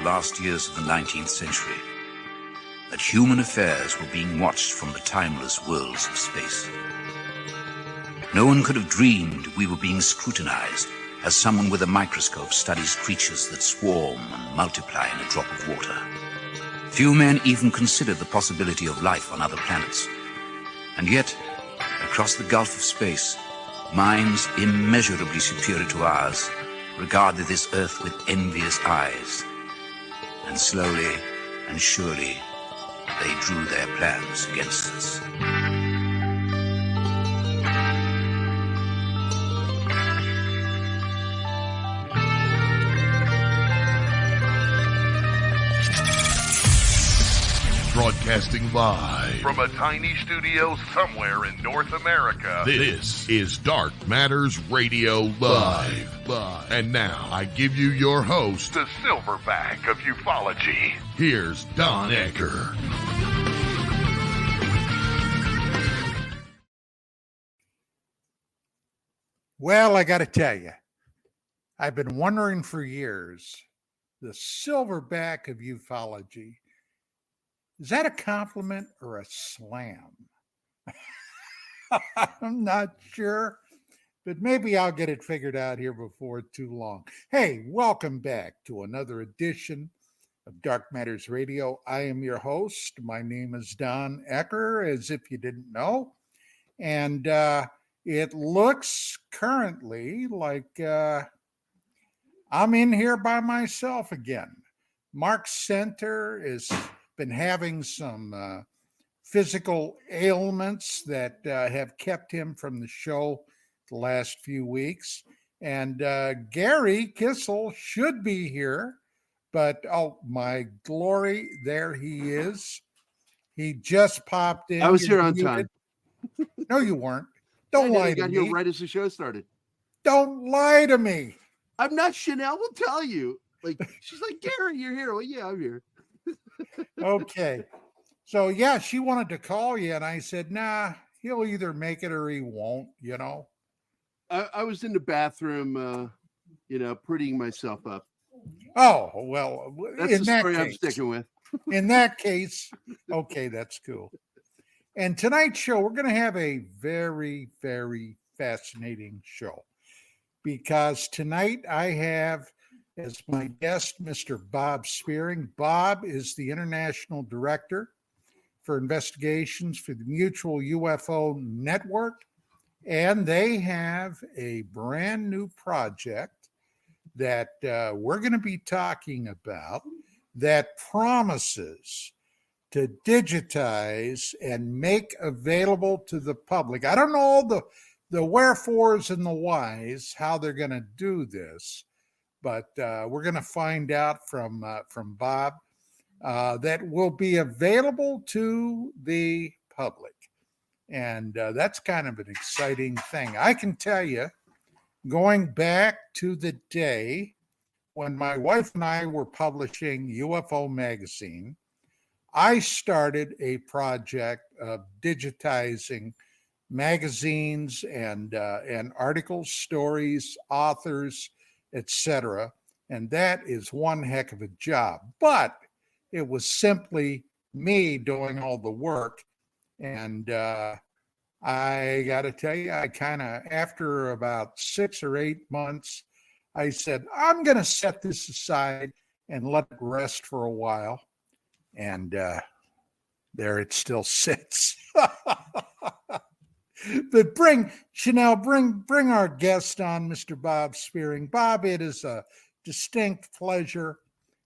last years of the 19th century, that human affairs were being watched from the timeless worlds of space. No one could have dreamed we were being scrutinized as someone with a microscope studies creatures that swarm and multiply in a drop of water. Few men even considered the possibility of life on other planets. And yet, across the gulf of space, minds immeasurably superior to ours regarded this Earth with envious eyes. And slowly and surely, they drew their plans against us. Broadcasting live from a tiny studio somewhere in North America. This is Dark Matters Radio Live. And now I give you your host, the silverback of ufology. Here's Don Ecker. Well, I got to tell you, I've been wondering for years, the silverback of ufology. Is that a compliment or a slam? I'm not sure, but maybe I'll get it figured out here before too long. Hey, welcome back to another edition of Dark Matters Radio. I am your host. My name is Don Ecker, as if you didn't know. And it looks currently like I'm in here by myself again. Mark Center is been having some physical ailments that have kept him from the show the last few weeks. And Gary Kissel should be here, but oh my glory, there he is. He just popped in. I was here on time. No, you weren't. Don't lie to me. I got here right as the show started. Don't lie to me. I'm not. Chanel will tell you. Like, she's like, Gary, you're here. Well, yeah, I'm here. Okay. So, yeah, she wanted to call you, and I said, nah, he'll either make it or he won't, you know. I was in the bathroom, prettying myself up. Oh, well, that's the story I'm sticking with. In that case, okay, that's cool. And tonight's show, we're going to have a very, very fascinating show because tonight I have as my guest, Mr. Bob Spearing. Bob is the International Director for Investigations for the Mutual UFO Network, and they have a brand new project that we're going to be talking about that promises to digitize and make available to the public. I don't know all the wherefores and the whys, how they're going to do this, but we're going to find out from Bob that will be available to the public. And that's kind of an exciting thing. I can tell you, going back to the day when my wife and I were publishing UFO Magazine, I started a project of digitizing magazines and articles, stories, authors, etc. And that is one heck of a job. But it was simply me doing all the work. And I got to tell you, I kind of, after about 6 or 8 months, I said, I'm going to set this aside and let it rest for a while. And there it still sits. But Chanel, bring our guest on, Mr. Bob Spearing. Bob, it is a distinct pleasure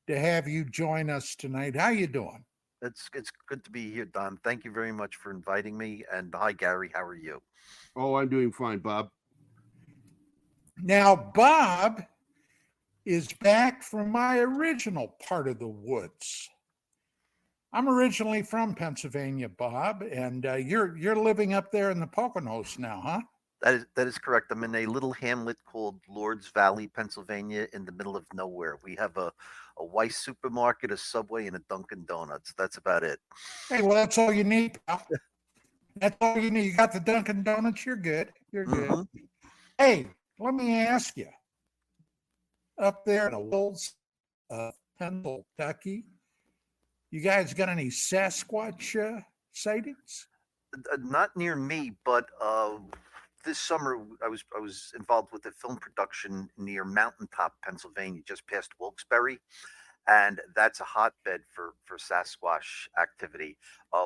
to have you join us tonight. How you doing? It's good to be here, Don. Thank you very much for inviting me. And hi, Gary. How are you? Oh, I'm doing fine, Bob. Now, Bob is back from my original part of the woods. I'm originally from Pennsylvania, Bob, and you're living up there in the Poconos now, huh? That is correct. I'm in a little hamlet called Lords Valley, Pennsylvania, in the middle of nowhere. We have a Weis supermarket, a Subway, and a Dunkin' Donuts. That's about it. Hey, well, that's all you need, pal. That's all you need. You got the Dunkin' Donuts. You're good. You're good. Mm-hmm. Hey, let me ask you. Up there in the wilds of Kentucky. You guys got any Sasquatch sightings? Not near me, but this summer I was involved with a film production near Mountaintop, Pennsylvania, just past Wilkes-Barre, and that's a hotbed for Sasquatch activity.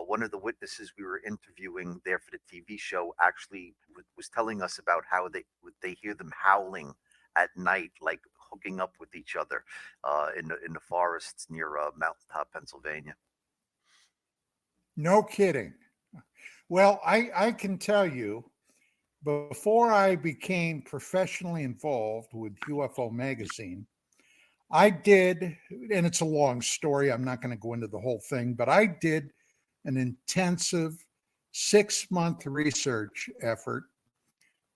One of the witnesses we were interviewing there for the TV show actually was telling us about how they hear them howling at night, like hooking up with each other in the forests near Mountaintop, Pennsylvania. No kidding. Well, I can tell you, before I became professionally involved with UFO Magazine, I did, and it's a long story, I'm not going to go into the whole thing, but I did an intensive 6-month research effort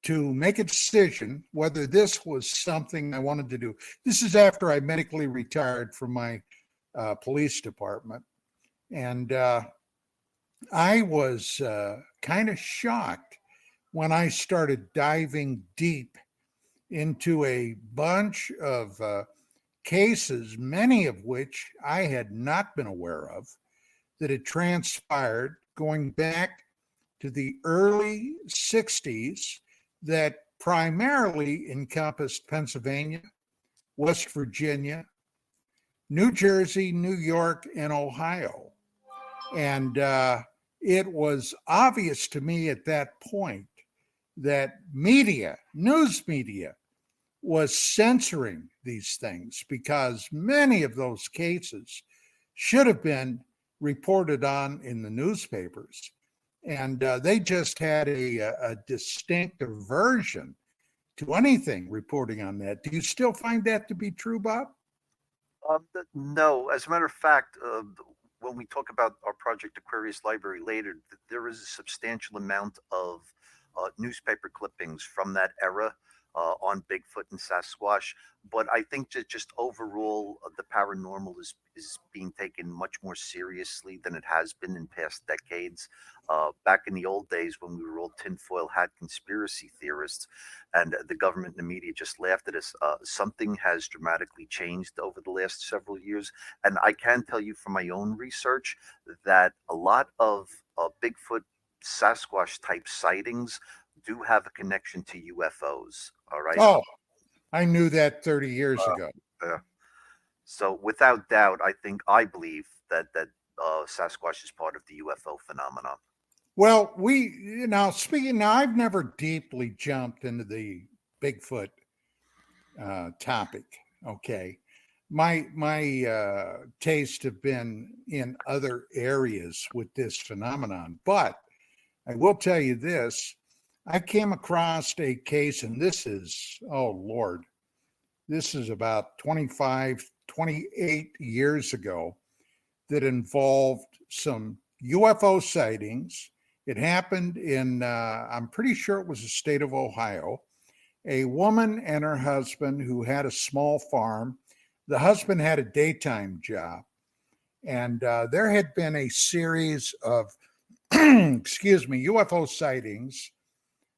to make a decision whether this was something I wanted to do. This is after I medically retired from my police department. And I was kind of shocked when I started diving deep into a bunch of cases, many of which I had not been aware of, that had transpired going back to the early 60s, that primarily encompassed Pennsylvania, West Virginia, New Jersey, New York, and Ohio. And it was obvious to me at that point that media, news media, was censoring these things because many of those cases should have been reported on in the newspapers. And they just had a distinct aversion to anything reporting on that. Do you still find that to be true, Bob? No, as a matter of fact, when we talk about our Project Aquarius Library later, there is a substantial amount of newspaper clippings from that era on Bigfoot and Sasquatch. But I think just overall, the paranormal is being taken much more seriously than it has been in past decades. Back in the old days, when we were all tinfoil hat conspiracy theorists, and the government and the media just laughed at us, something has dramatically changed over the last several years. And I can tell you from my own research that a lot of Bigfoot, Sasquatch type sightings do have a connection to UFOs. All right. Oh, I knew that 30 years ago. So without doubt, I believe that Sasquatch is part of the UFO phenomenon. Well, now I've never deeply jumped into the Bigfoot topic. Okay. My taste have been in other areas with this phenomenon, but I will tell you this. I came across a case, and this is, oh Lord, this is about 28 years ago, that involved some UFO sightings. It happened in, I'm pretty sure it was the state of Ohio. A woman and her husband who had a small farm. The husband had a daytime job. And there had been a series of, UFO sightings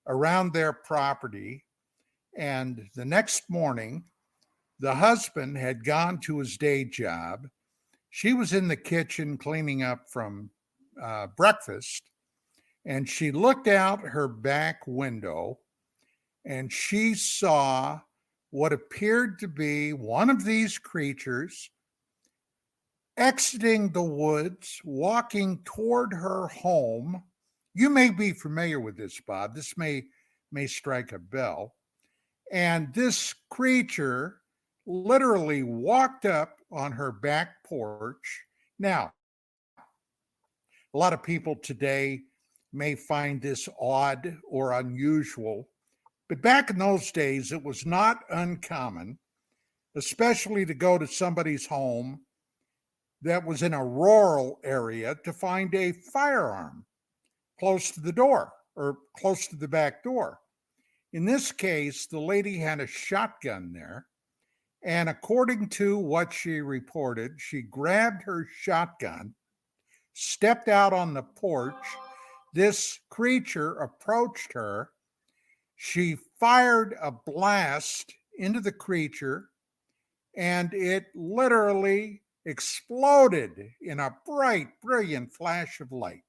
around their property. And the next morning, the husband had gone to his day job. She was in the kitchen cleaning up from breakfast, and she looked out her back window and she saw what appeared to be one of these creatures exiting the woods, walking toward her home. You may be familiar with this, Bob. This may strike a bell. And this creature literally walked up on her back porch. Now, a lot of people today may find this odd or unusual, but back in those days, it was not uncommon, especially to go to somebody's home that was in a rural area, to find a firearm close to the door or close to the back door. In this case, the lady had a shotgun there. And according to what she reported, she grabbed her shotgun, stepped out on the porch. This creature approached her. She fired a blast into the creature. and it literally exploded in a bright, brilliant flash of light.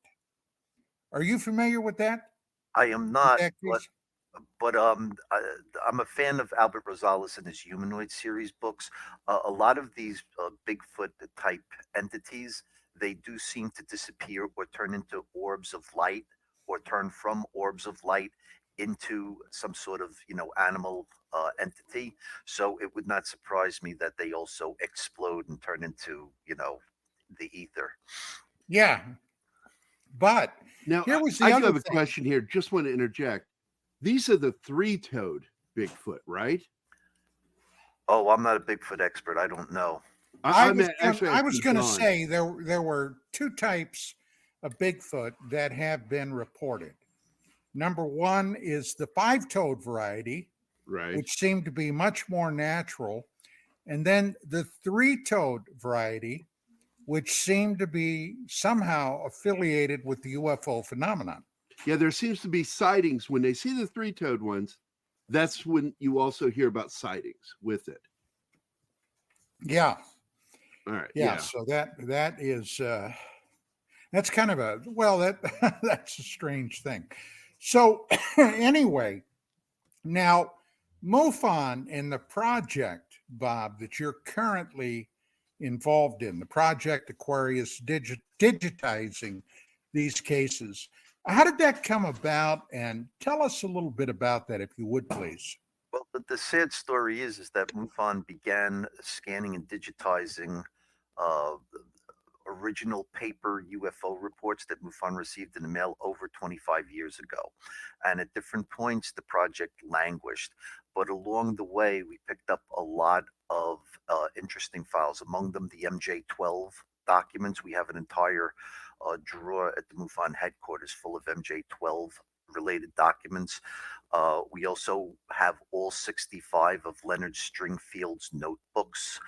Are you familiar with that? I am With not, that case? but I'm a fan of Albert Rosales and his Humanoid series books. A lot of these Bigfoot type entities, they do seem to disappear or turn into orbs of light, or turn from orbs of light into some sort of animal entity. So it would not surprise me that they also explode and turn into the ether. Yeah. But Now, here was the I do other have a thing. question here. Just want to interject. These are the three-toed Bigfoot, right? Oh, I'm not a Bigfoot expert. I don't know. I meant actually, I was asking going to John. say there were two types of Bigfoot that have been reported. Number one is the five-toed variety, Right. which seemed to be much more natural, and then the three-toed variety, which seemed to be somehow affiliated with the UFO phenomenon. Yeah, there seems to be sightings when they see the three-toed ones. That's when you also hear about sightings with it. Yeah, All right. yeah. Yeah. So that is that's kind of that that's a strange thing. So anyway, now MUFON and the project, Bob, that you're currently involved in, the Project Aquarius digitizing these cases. How did that come about? And tell us a little bit about that, if you would, please. Well, the sad story is that MUFON began scanning and digitizing uh, original paper UFO reports that MUFON received in the mail over 25 years ago. And at different points, the project languished. But along the way, we picked up a lot of interesting files, among them the MJ-12 documents. We have an entire drawer at the MUFON headquarters full of MJ-12 related documents. We also have all 65 of Leonard Stringfield's notebooks,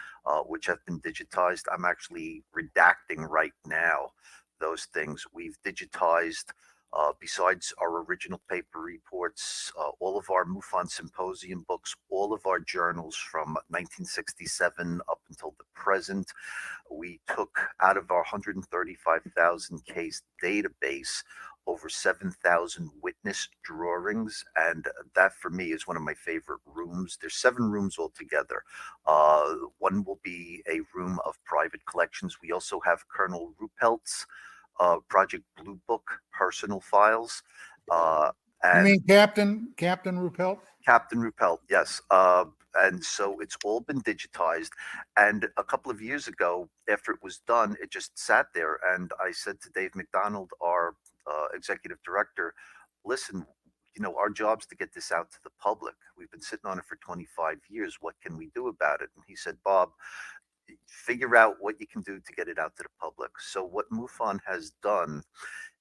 which have been digitized. I'm actually redacting right now those things. We've digitized, besides our original paper reports, all of our MUFON symposium books, all of our journals from 1967 up until the present. We took out of our 135,000 case database over 7,000 witness drawings, and that for me is one of my favorite rooms. There's 7 rooms altogether. One will be a room of private collections. We also have Colonel Ruppelt's Project Blue Book personal files. You And mean Captain Ruppelt? Captain Ruppelt, yes. And so it's all been digitized. And a couple of years ago, after it was done, it just sat there. And I said to Dave McDonald, our executive director, listen, our job's to get this out to the public. We've been sitting on it for 25 years. What can we do about it? And he said, Bob, figure out what you can do to get it out to the public. So what MUFON has done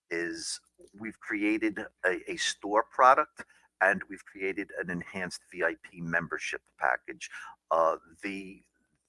is we've created a store product, and we've created an enhanced VIP membership package.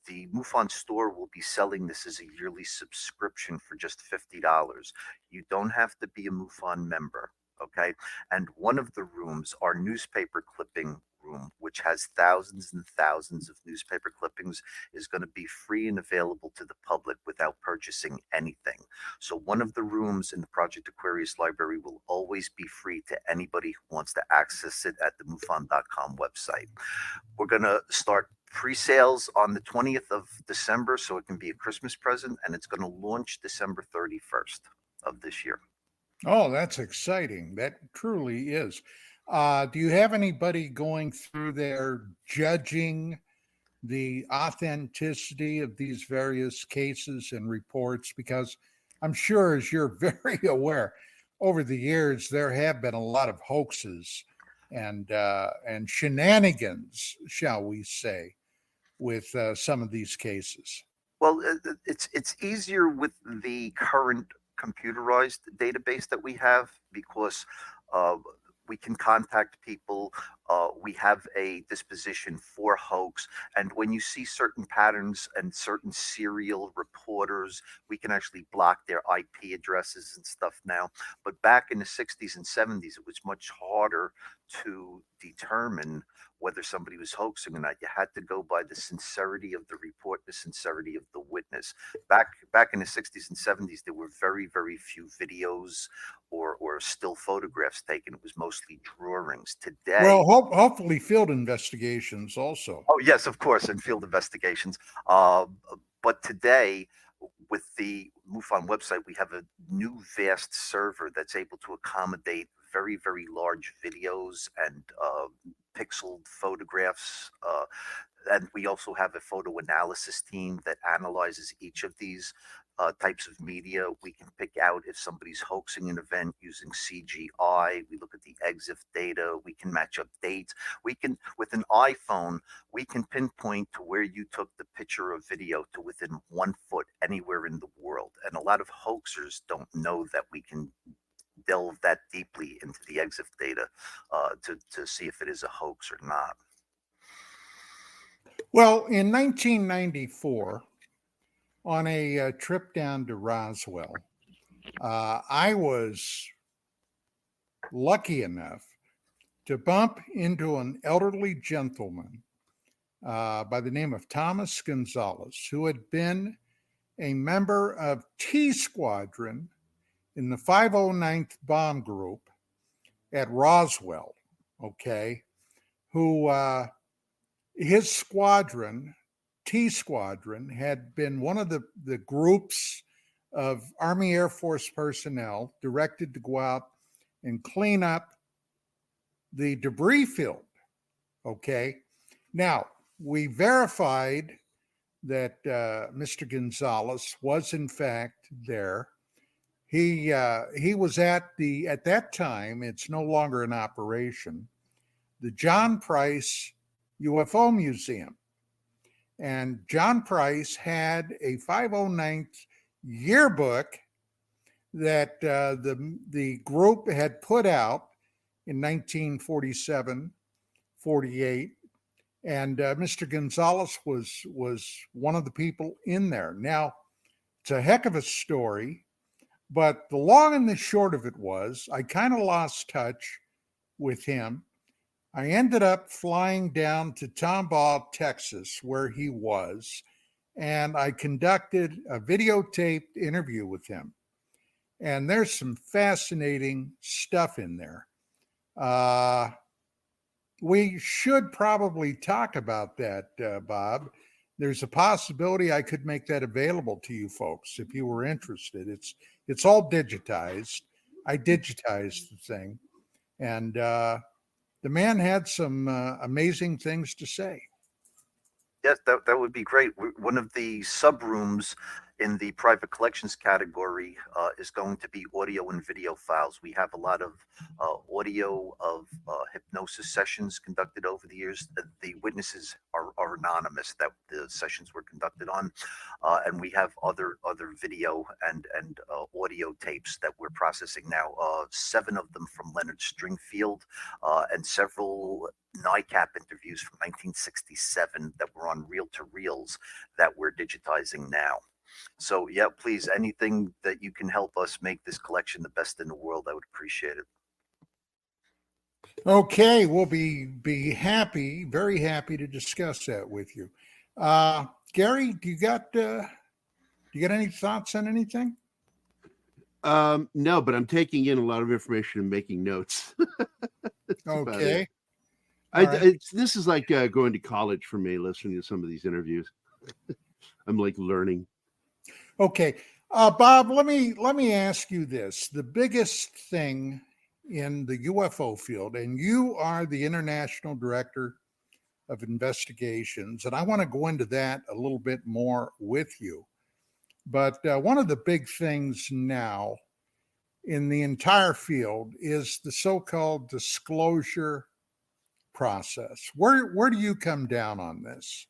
The MUFON store will be selling this as a yearly subscription for just $50. You don't have to be a MUFON member, okay? And one of the rooms, our newspaper clipping room, which has thousands and thousands of newspaper clippings, is going to be free and available to the public without purchasing anything. So one of the rooms in the Project Aquarius library will always be free to anybody who wants to access it at the MUFON.com website. We're going to start pre-sales on the 20th of December, so it can be a Christmas present, and it's going to launch December 31st of this year. Oh, that's exciting. That truly is. Do you have anybody going through there judging the authenticity of these various cases and reports? Because I'm sure, as you're very aware, over the years there have been a lot of hoaxes and shenanigans, shall we say, with some of these cases. Well, it's easier with the current computerized database that we have, because we can contact people we have a disposition for hoax. And when you see certain patterns and certain serial reporters, we can actually block their IP addresses and stuff now. But back in the 60s and 70s, it was much harder to determine whether somebody was hoaxing or not. You had to go by the sincerity of the report, the sincerity of the witness. Back in the 60s and 70s, there were very, very few videos or still photographs taken. It was mostly drawings. Today, Well, hopefully field investigations also. oh yes, of course, and field investigations. Uh, but today, with the MUFON website, we have a new vast server that's able to accommodate very, very large videos and pixeled photographs. And we also have a photo analysis team that analyzes each of these types of media. We can pick out if somebody's hoaxing an event using CGI. We look at the EXIF data. We can match up dates. We can, with an iPhone, we can pinpoint to where you took the picture or video to within 1 foot anywhere in the world. And a lot of hoaxers don't know that we can delve that deeply into the EXIF data to see if it is a hoax or not. Well, in 1994, on a trip down to Roswell, I was lucky enough to bump into an elderly gentleman by the name of Thomas Gonzalez, who had been a member of T Squadron in the 509th Bomb Group at Roswell, okay, who his squadron, T Squadron, had been one of the groups of Army Air Force personnel directed to go out and clean up the debris field. Okay. Now, we verified that Mr. Gonzalez was in fact there. He was at that time, it's no longer in operation, the John Price UFO Museum. And John Price had a 509th yearbook that the group had put out in 1947, 48. And Mr. Gonzalez was one of the people in there. Now, it's a heck of a story, but the long and the short of it was I kind of lost touch with him. I ended up flying down to Tomball, Texas, where he was, and I conducted a videotaped interview with him. And there's some fascinating stuff in there. We should probably talk about that, Bob. There's a possibility I could make that available to you folks if you were interested. It's all digitized. I digitized the thing, and the man had some amazing things to say. Yes, that would be great. One of the sub rooms in the private collections category is going to be audio and video files. We have a lot of audio of hypnosis sessions conducted over the years. The witnesses are anonymous that the sessions were conducted on, and we have other video and audio tapes that we're processing now. 7 of them from Leonard Stringfield, and several NICAP interviews from 1967 that were on reel-to-reels that we're digitizing now. So yeah, please, anything that you can help us make this collection the best in the world, I would appreciate it. Okay, we'll be happy, very happy to discuss that with you. Gary, do you got any thoughts on anything? No, but I'm taking in a lot of information and making notes. Okay. This is like going to college for me, listening to some of these interviews. I'm like learning. Okay. Bob, let me ask you this. The biggest thing in the UFO field, and you are the International Director of Investigations, and I want to go into that a little bit more with you. But one of the big things now in the entire field is the so-called disclosure process. Where do you come down on this?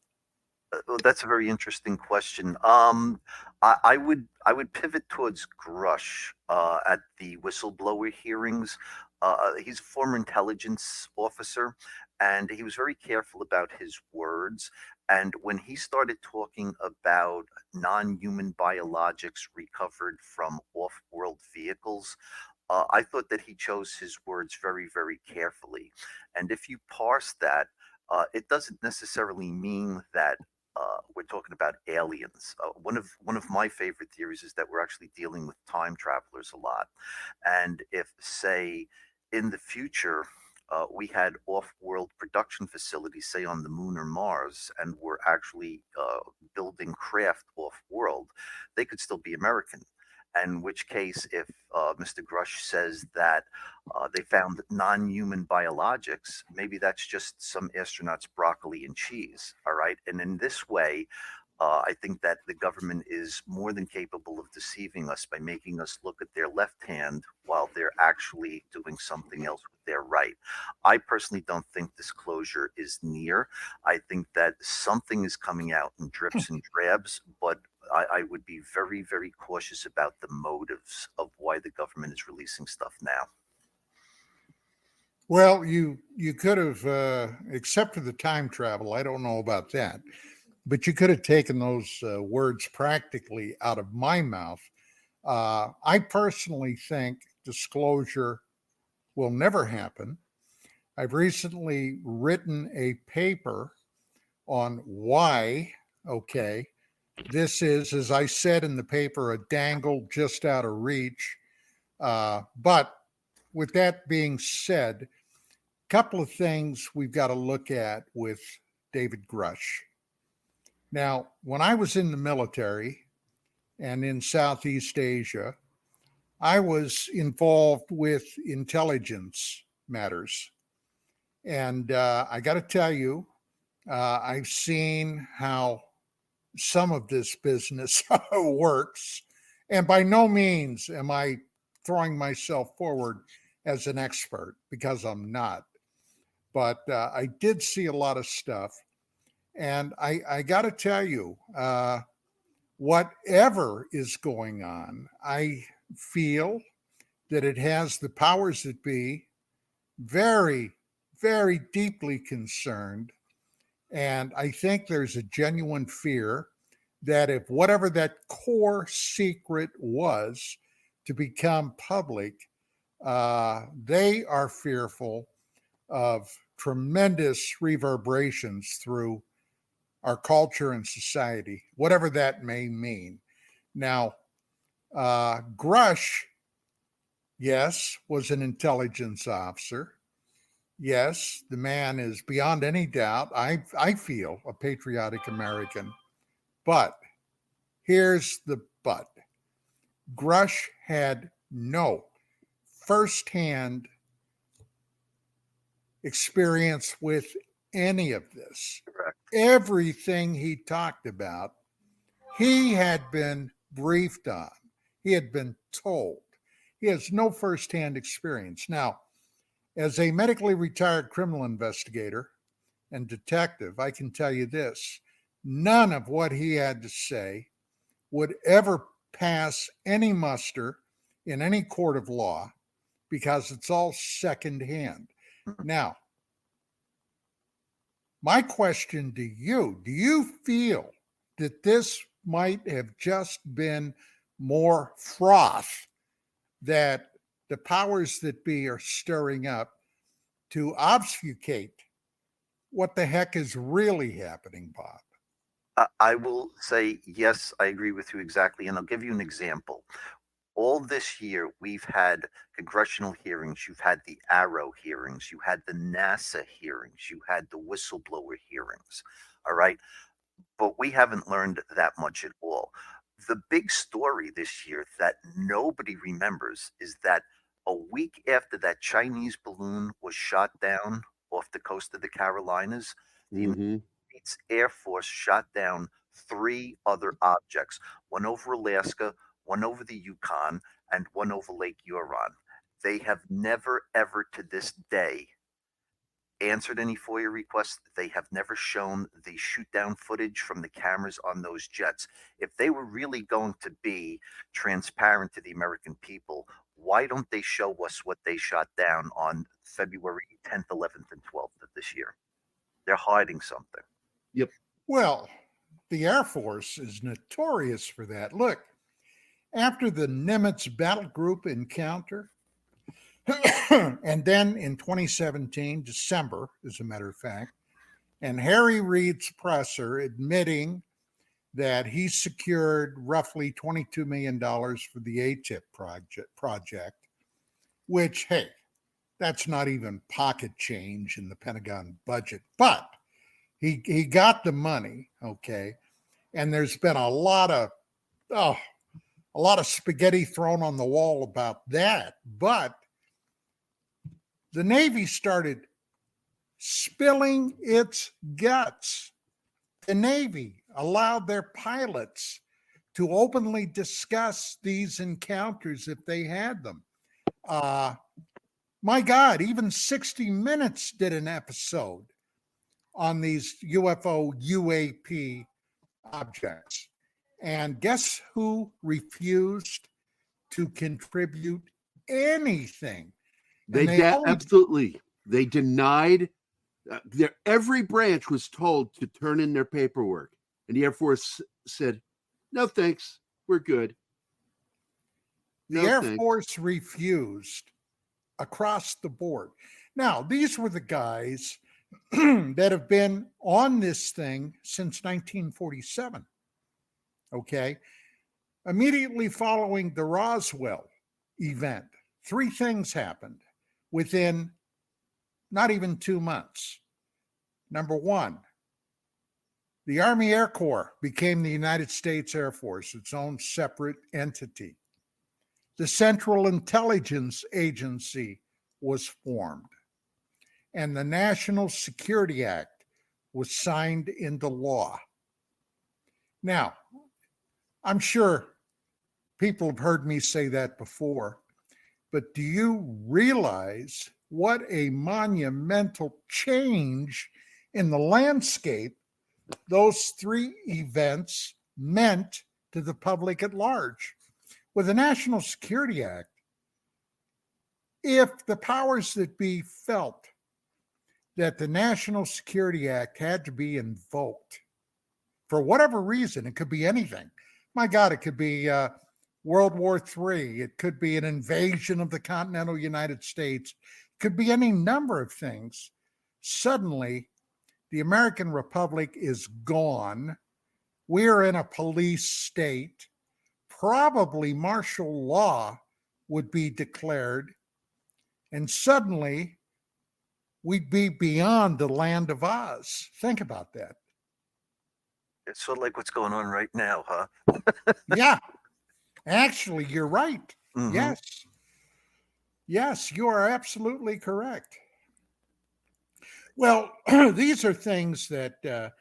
Well, that's a very interesting question. I would pivot towards Grush at the whistleblower hearings. He's a former intelligence officer, and he was very careful about his words. And when he started talking about non-human biologics recovered from off-world vehicles, I thought that he chose his words very, very carefully. And if you parse that, it doesn't necessarily mean that we're talking about aliens. One of my favorite theories is that we're actually dealing with time travelers a lot, and if, say, in the future, we had off-world production facilities, say on the moon or Mars, and we're actually building craft off-world, they could still be American. In which case, if Mr. Grush says that they found non-human biologics, maybe that's just some astronauts' broccoli and cheese. All right, and in this way, I think that the government is more than capable of deceiving us by making us look at their left hand while they're actually doing something else with their right. I personally don't think disclosure is near. I think that something is coming out in drips and drabs, but I would be very, very cautious about the motives of why the government is releasing stuff now. Well, you could have, except for the time travel, I don't know about that, but you could have taken those words practically out of my mouth. I personally think disclosure will never happen. I've recently written a paper on why, okay, this is, as I said in the paper, a dangle just out of reach. But with that being said, a couple of things we've got to look at with David Grush. Now, when I was in the military and in Southeast Asia, I was involved with intelligence matters. And I got to tell you, I've seen how some of this business works. And by no means am I throwing myself forward as an expert, because I'm not. But I did see a lot of stuff. And I got to tell you, whatever is going on, I feel that it has the powers that be very, very deeply concerned. And I think there's a genuine fear that if whatever that core secret was to become public, they are fearful of tremendous reverberations through our culture and society, whatever that may mean. Now, Grush, yes, was an intelligence officer. Yes, the man is beyond any doubt, I feel, a patriotic American. But here's the but. Grush had no firsthand experience with any of this. Correct. Everything he talked about, he had been briefed on. He had been told. He has no firsthand experience. Now, as a medically retired criminal investigator and detective, I can tell you this: none of what he had to say would ever pass any muster in any court of law, because it's all secondhand. Now, my question to you: do you feel that this might have just been more froth that the powers that be are stirring up to obfuscate what the heck is really happening, Bob? I will say, yes, I agree with you exactly. And I'll give you an example. All this year, we've had congressional hearings. You've had the Arrow hearings. You had the NASA hearings. You had the whistleblower hearings. All right. But we haven't learned that much at all. The big story this year that nobody remembers is that a week after that Chinese balloon was shot down off the coast of the Carolinas, the Mm-hmm. States Air Force shot down 3 other objects, one over Alaska, one over the Yukon, and one over Lake Huron. They have never, ever to this day answered any FOIA requests. They have never shown the shoot down footage from the cameras on those jets. If they were really going to be transparent to the American people, why don't they show us what they shot down on February 10th, 11th, and 12th of this year? They're hiding something. Yep. Well, the Air Force is notorious for that. Look, after the Nimitz battle group encounter, and then in 2017, December, as a matter of fact, and Harry Reid's presser admitting that he secured roughly $22 million for the ATIP project, which, hey, that's not even pocket change in the Pentagon budget, but he got the money, okay? And there's been a lot of spaghetti thrown on the wall about that, but the Navy started spilling its guts. The Navy allowed their pilots to openly discuss these encounters if they had them. My God, even 60 Minutes did an episode on these UAP objects. And guess who refused to contribute anything? Absolutely. They denied. Every branch was told to turn in their paperwork, and the Air Force said, "No, thanks, we're good." The Air Force refused across the board. Now, these were the guys that have been on this thing since 1947. Okay. Immediately following the Roswell event, 3 things happened within not even 2 months. Number one, the Army Air Corps became the United States Air Force, its own separate entity. The Central Intelligence Agency was formed, and the National Security Act was signed into law. Now, I'm sure people have heard me say that before, but do you realize what a monumental change in the landscape those 3 events meant to the public at large? With the National Security Act, if the powers that be felt that the National Security Act had to be invoked for whatever reason, it could be anything. My God, it could be World War III. It could be an invasion of the continental United States. It could be any number of things. Suddenly, the American Republic is gone. We're in a police state. Probably martial law would be declared. And suddenly, we'd be beyond the land of Oz. Think about that. It's sort of like what's going on right now, huh? Yeah. Actually, you're right. Mhm. Yes. Yes, you are absolutely correct. Well, these are things that,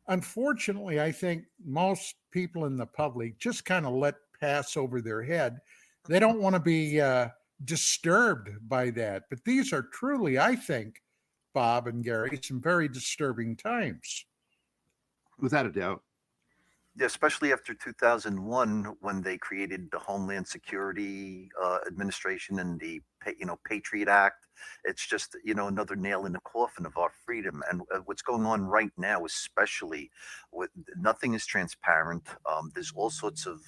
unfortunately, I think most people in the public just kind of let pass over their head. They don't want to be disturbed by that. But these are truly, I think, Bob and Gary, some very disturbing times. Without a doubt. Yeah, especially after 2001, when they created the Homeland Security Administration and the Patriot Act. It's just another nail in the coffin of our freedom. And what's going on right now, especially with nothing is transparent. There's all sorts of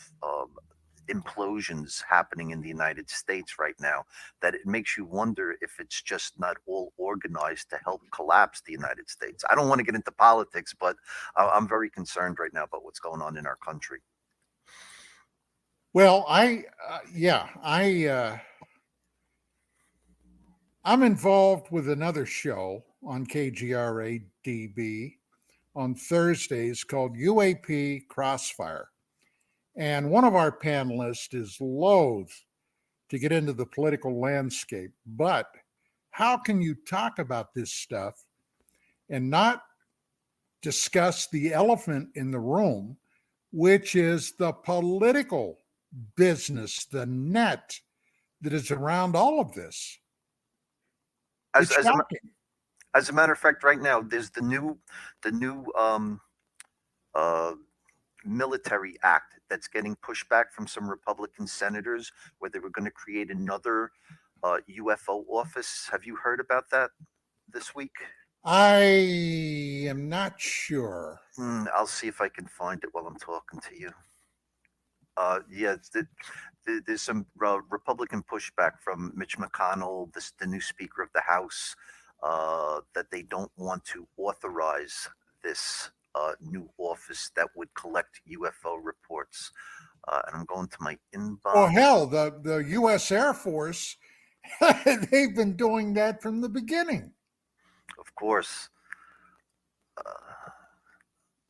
implosions happening in the United States right now that it makes you wonder if it's just not all organized to help collapse the United States. I don't want to get into politics, but I'm very concerned right now about what's going on in our country. Well, I'm involved with another show on KGRAdb on Thursdays called UAP Crossfire. And one of our panelists is loath to get into the political landscape. But how can you talk about this stuff and not discuss the elephant in the room, which is the political business, the net that is around all of this? It's shocking. As a matter of fact, right now there's the new uh, military act that's getting pushed back from some Republican senators, where they were going to create another UFO office. Have you heard about that this week? I am not sure. I'll see if I can find it while I'm talking to you. Yeah, there's some Republican pushback from Mitch McConnell, the new Speaker of the House, that they don't want to authorize this new office that would collect UFO reports. And I'm going to my inbox. Well, hell, the U.S. Air Force, they've been doing that from the beginning. Of course.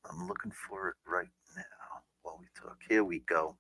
I'm looking for it right now while we talk. Here we go.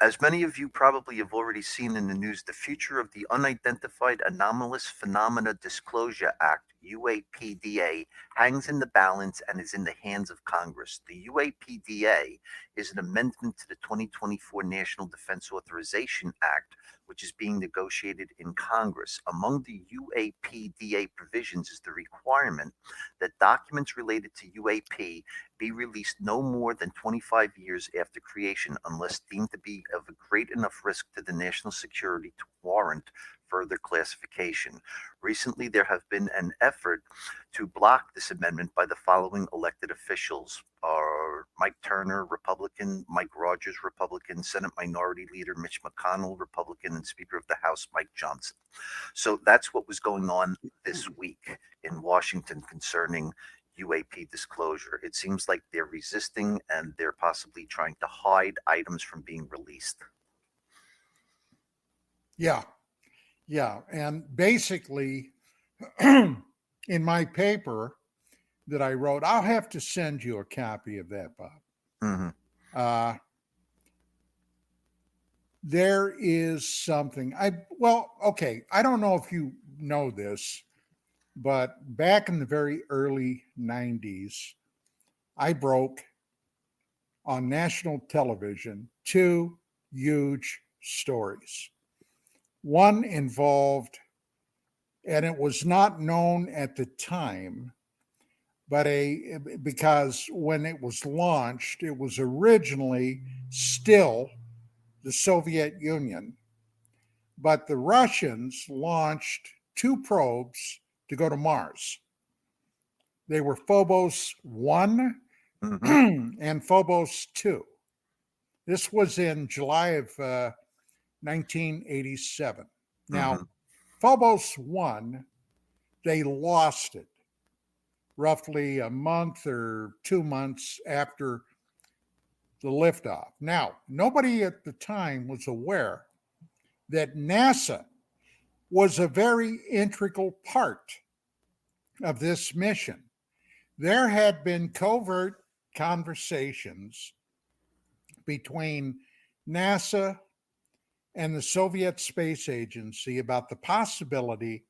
As many of you probably have already seen in the news, the future of the Unidentified Anomalous Phenomena Disclosure Act, UAPDA, hangs in the balance and is in the hands of Congress. The UAPDA is an amendment to the 2024 National Defense Authorization Act, which is being negotiated in Congress. Among the UAPDA provisions is the requirement that documents related to UAP be released no more than 25 years after creation unless deemed to be of a great enough risk to the national security to warrant further classification. Recently, there have been an effort to block this amendment by the following elected officials: Mike Turner, Republican; Mike Rogers, Republican; Senate Minority Leader Mitch McConnell, Republican; and Speaker of the House Mike Johnson. So that's what was going on this week in Washington concerning UAP disclosure. It seems like they're resisting and they're possibly trying to hide items from being released. Yeah. And basically, in my paper that I wrote, I'll have to send you a copy of that, Bob. Mm-hmm. There is something I don't know if you know this, but back in the very early 90s, I broke on national television two huge stories. One involved, and it was not known at the time, but because when it was launched, it was originally still the Soviet Union, but the Russians launched two probes to go to Mars. They were Phobos 1 and Phobos 2. This was in July of 1987. Now, Phobos 1, they lost it roughly a month or 2 months after the liftoff. Now, nobody at the time was aware that NASA was a very integral part of this mission. There had been covert conversations between NASA and the Soviet Space Agency about the possibility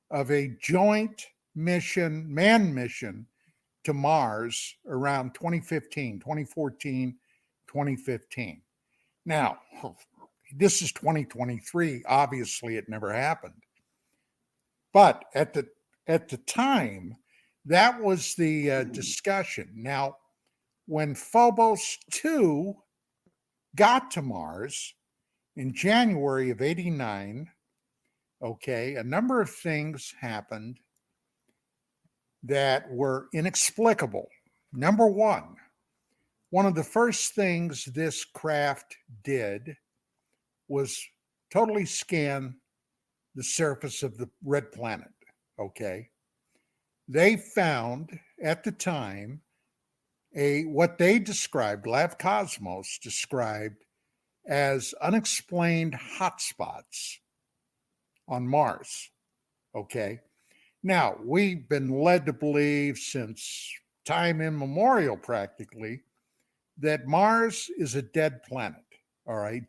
of a joint mission, manned mission to Mars around 2014, 2015. Now, this is 2023. Obviously, it never happened. But at the time, that was the discussion. Now, when Phobos 2 got to Mars in January of 89, a number of things happened that were inexplicable. Number one of the first things this craft did was totally scan the surface of the red planet. They found at the time what they described, Lav Cosmos described as unexplained hotspots on Mars. Now, we've been led to believe since time immemorial practically that Mars is a dead planet,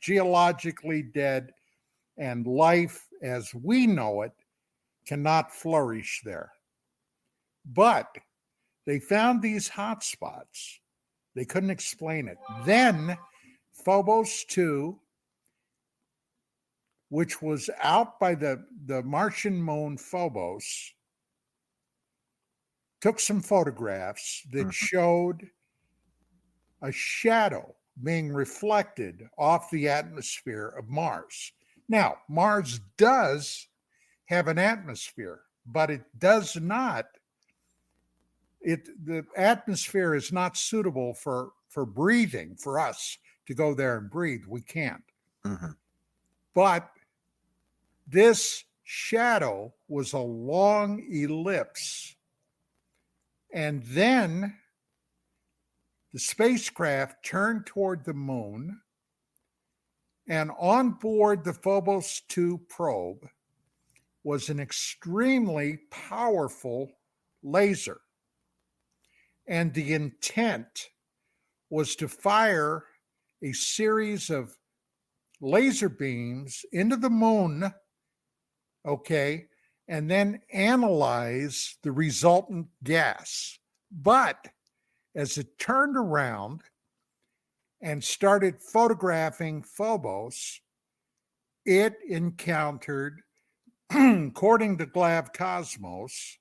geologically dead, and life as we know it cannot flourish there. But they found these hotspots. They couldn't explain it. Then Phobos 2 which was out by the Martian moon Phobos, took some photographs that showed a shadow being reflected off the atmosphere of Mars. Now, Mars does have an atmosphere, but it does not, the atmosphere is not suitable for breathing, for us to go there and breathe. We can't. But this shadow was a long ellipse. And then the spacecraft turned toward the moon, and on board the Phobos 2 probe was an extremely powerful laser. And the intent was to fire a series of laser beams into the moon, okay, and then analyze the resultant gas. But as it turned around and started photographing Phobos, it encountered, according to Glav Cosmos,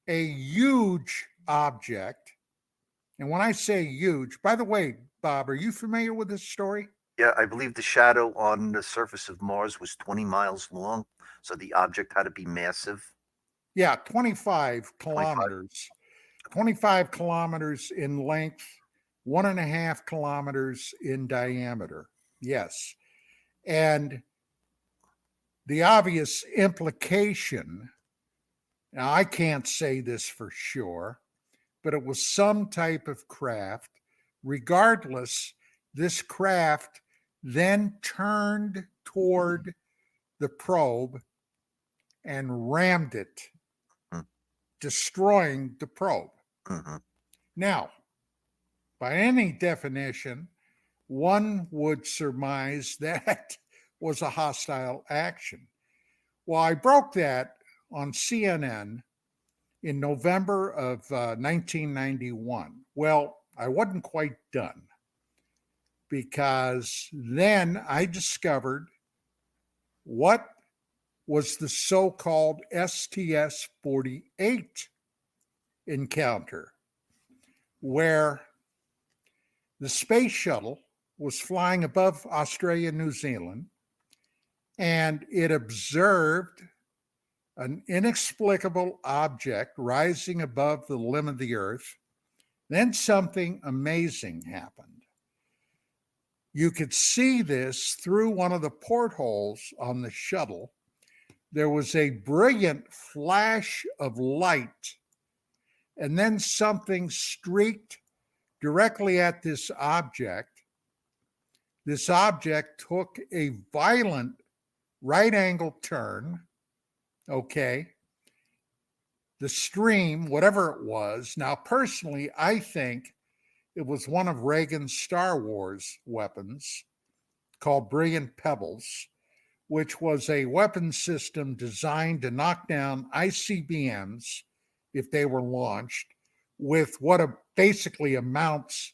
a huge object. And when I say huge, by the way, Bob, are you familiar with this story? Yeah, I believe the shadow on the surface of Mars was 20 miles long, so the object had to be massive. Yeah, 25 kilometers. 25 kilometers in length, 1.5 kilometers in diameter. Yes. And the obvious implication, now I can't say this for sure, but it was some type of craft. Regardless, this craft then turned toward the probe and rammed it, destroying the probe. Now, by any definition, one would surmise that was a hostile action. Well, I broke that on CNN in November of 1991. Well, I wasn't quite done, because then I discovered what was the so-called STS-48 encounter, where the space shuttle was flying above Australia, New Zealand, and it observed an inexplicable object rising above the limb of the Earth. Then something amazing happened. You could see this through one of the portholes on the shuttle. There was a brilliant flash of light, and then something streaked directly at this object. This object took a violent right-angle turn, okay? The stream, whatever it was, now personally, I think it was one of Reagan's Star Wars weapons called Brilliant Pebbles, which was a weapon system designed to knock down ICBMs if they were launched with what basically amounts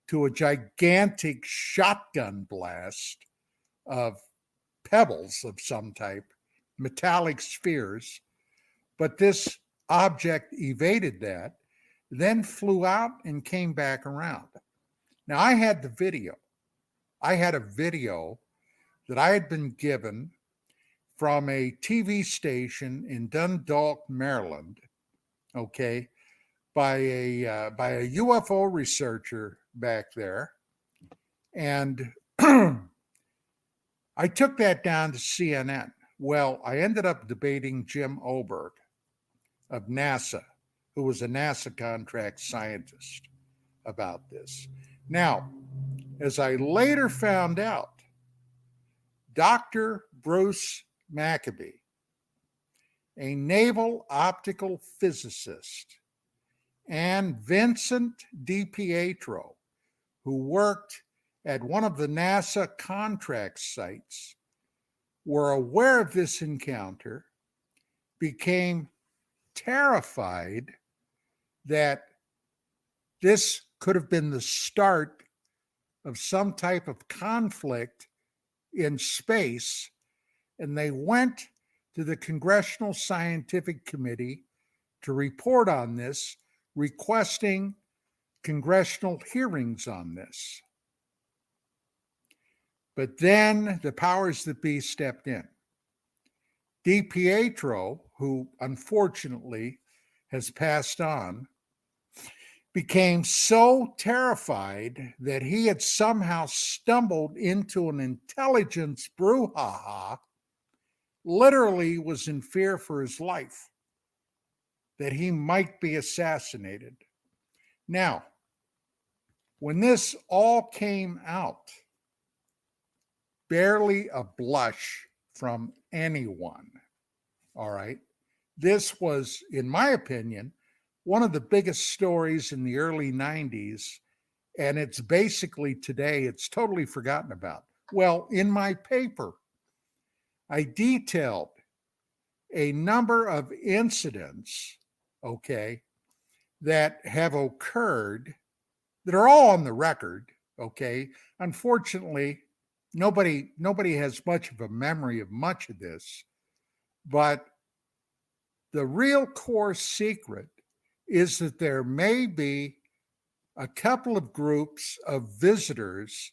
to a gigantic shotgun blast of pebbles of some type, metallic spheres. But this object evaded that, then flew out and came back around. Now, I had the video. I had a video that I had been given from a TV station in Dundalk, Maryland, okay, by a UFO researcher back there. And I took that down to CNN. Well, I ended up debating Jim Oberg of NASA, who was a NASA contract scientist, about this. Now, as I later found out, Dr. Bruce Maccabee, a naval optical physicist, and Vincent DiPietro, who worked at one of the NASA contract sites, were aware of this encounter, became terrified that this could have been the start of some type of conflict in space, and they went to the Congressional Scientific Committee to report on this, requesting congressional hearings on this. But then the powers that be stepped in. DiPietro, who unfortunately has passed on, became so terrified that he had somehow stumbled into an intelligence brouhaha, literally was in fear for his life, that he might be assassinated. Now, when this all came out, barely a blush from anyone. All right. This was, in my opinion, one of the biggest stories in the early 90s. And it's basically today, it's totally forgotten about. Well, in my paper, I detailed a number of incidents, okay, that have occurred that are all on the record, okay. Unfortunately, nobody has much of a memory of much of this, but the real core secret is that there may be a couple of groups of visitors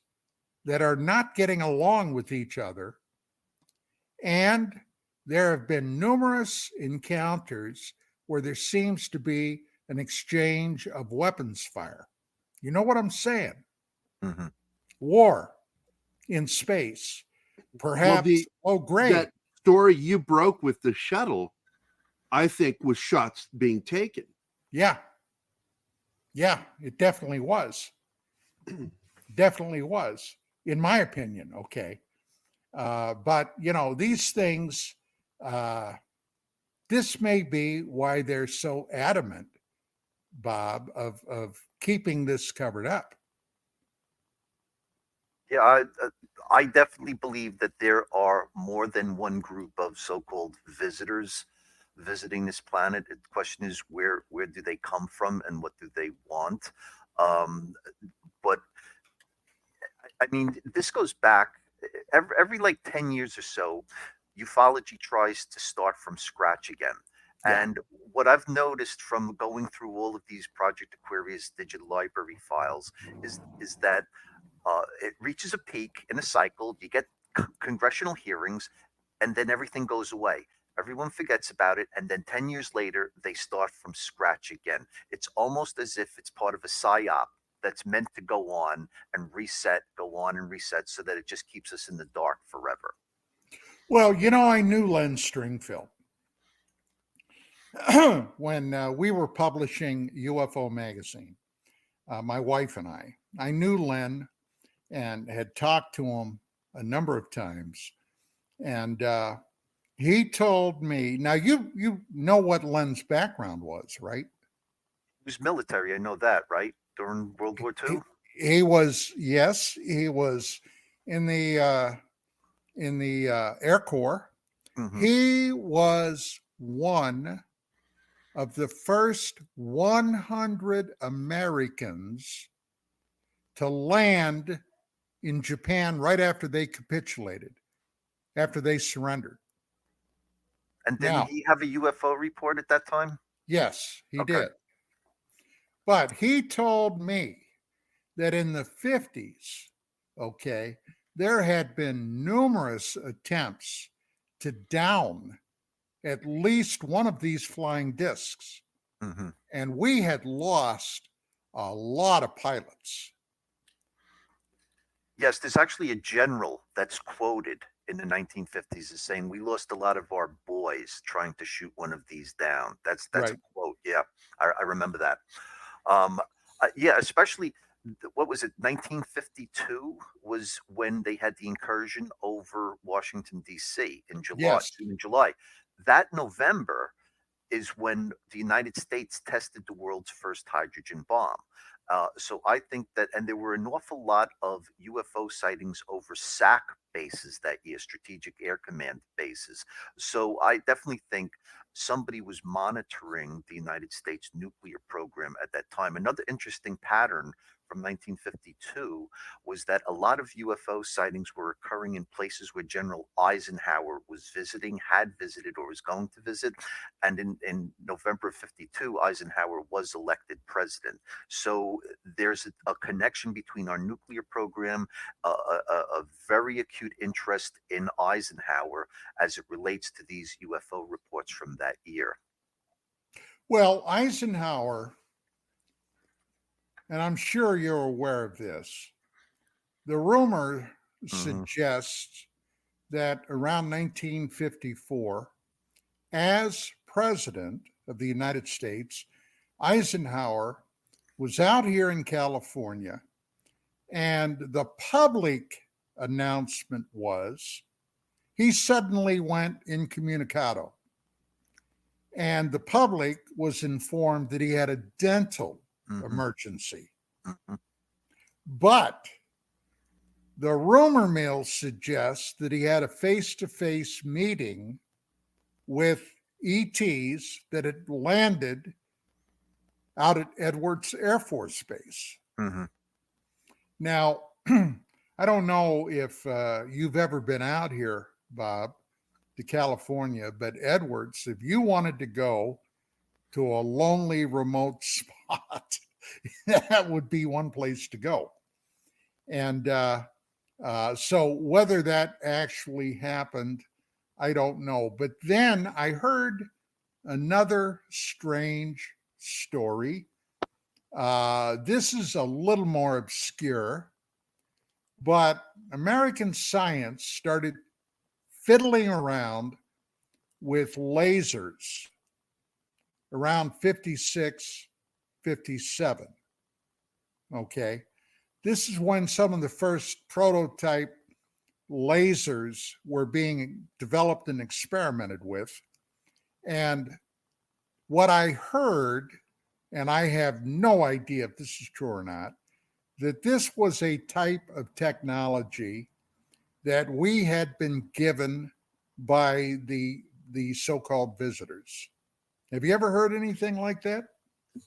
that are not getting along with each other, and there have been numerous encounters where there seems to be an exchange of weapons fire. You know what I'm saying? Mm-hmm. War in space. Perhaps, great. That story you broke with the shuttle, I think, was shots being taken. Yeah. Yeah, it definitely was. Definitely was, in my opinion, okay. But, you know, these things, this may be why they're so adamant, Bob, of keeping this covered up. Yeah, I definitely believe that there are more than one group of so-called visitors visiting this planet. The question is, where do they come from and what do they want? But I mean, this goes back every like 10 years or so. Ufology tries to start from scratch again. Yeah. And what I've noticed from going through all of these Project Aquarius Digital Library files is that it reaches a peak in a cycle. You get congressional hearings, and then everything goes away. Everyone forgets about it, and then 10 years later, they start from scratch again. It's almost as if it's part of a psyop that's meant to go on and reset, so that it just keeps us in the dark forever. Well, you know, I knew Len Stringfield when we were publishing UFO magazine, my wife and I knew Len and had talked to him a number of times. And he told me, now you know what Len's background was, right? He was military, I know that, right? During World War II? He was, yes, he was in the Air Corps. Mm-hmm. He was one of the first 100 Americans to land in Japan right after they capitulated, after they surrendered. And didn't he have a UFO report at that time? Yes, he did. But he told me that in the 50s, okay, there had been numerous attempts to down at least one of these flying discs. Mm-hmm. And we had lost a lot of pilots. Yes, there's actually a general that's quoted in the 1950s as saying, we lost a lot of our boys trying to shoot one of these down. That's right. A quote. Yeah, I remember that. Yeah, especially, what was it, 1952 was when they had the incursion over Washington, D.C. in July. Yes. In July. That November is when the United States tested the world's first hydrogen bomb. So I think that, and there were an awful lot of UFO sightings over SAC bases that year, Strategic Air Command bases. So I definitely think somebody was monitoring the United States nuclear program at that time. Another interesting pattern from 1952 was that a lot of UFO sightings were occurring in places where General Eisenhower was visiting, had visited, or was going to visit. And in November of 52, Eisenhower was elected president. So there's a connection between our nuclear program, a very acute interest in Eisenhower as it relates to these UFO reports from that year. Well, Eisenhower, and I'm sure you're aware of this, the rumor suggests that around 1954, as president of the United States, Eisenhower was out here in California, and the public announcement was he suddenly went incommunicado. And the public was informed that he had a dental emergency. But the rumor mill suggests that he had a face-to-face meeting with ETs that had landed out at Edwards Air Force Base. Now, I don't know if you've ever been out here, Bob, to California, but Edwards, if you wanted to go to a lonely, remote spot, that would be one place to go. And so whether that actually happened, I don't know. But then I heard another strange story. This is a little more obscure, but American science started fiddling around with lasers around 56, 57. Okay. This is when some of the first prototype lasers were being developed and experimented with. And what I heard, and I have no idea if this is true or not, that this was a type of technology that we had been given by the so-called visitors. Have you ever heard anything like that?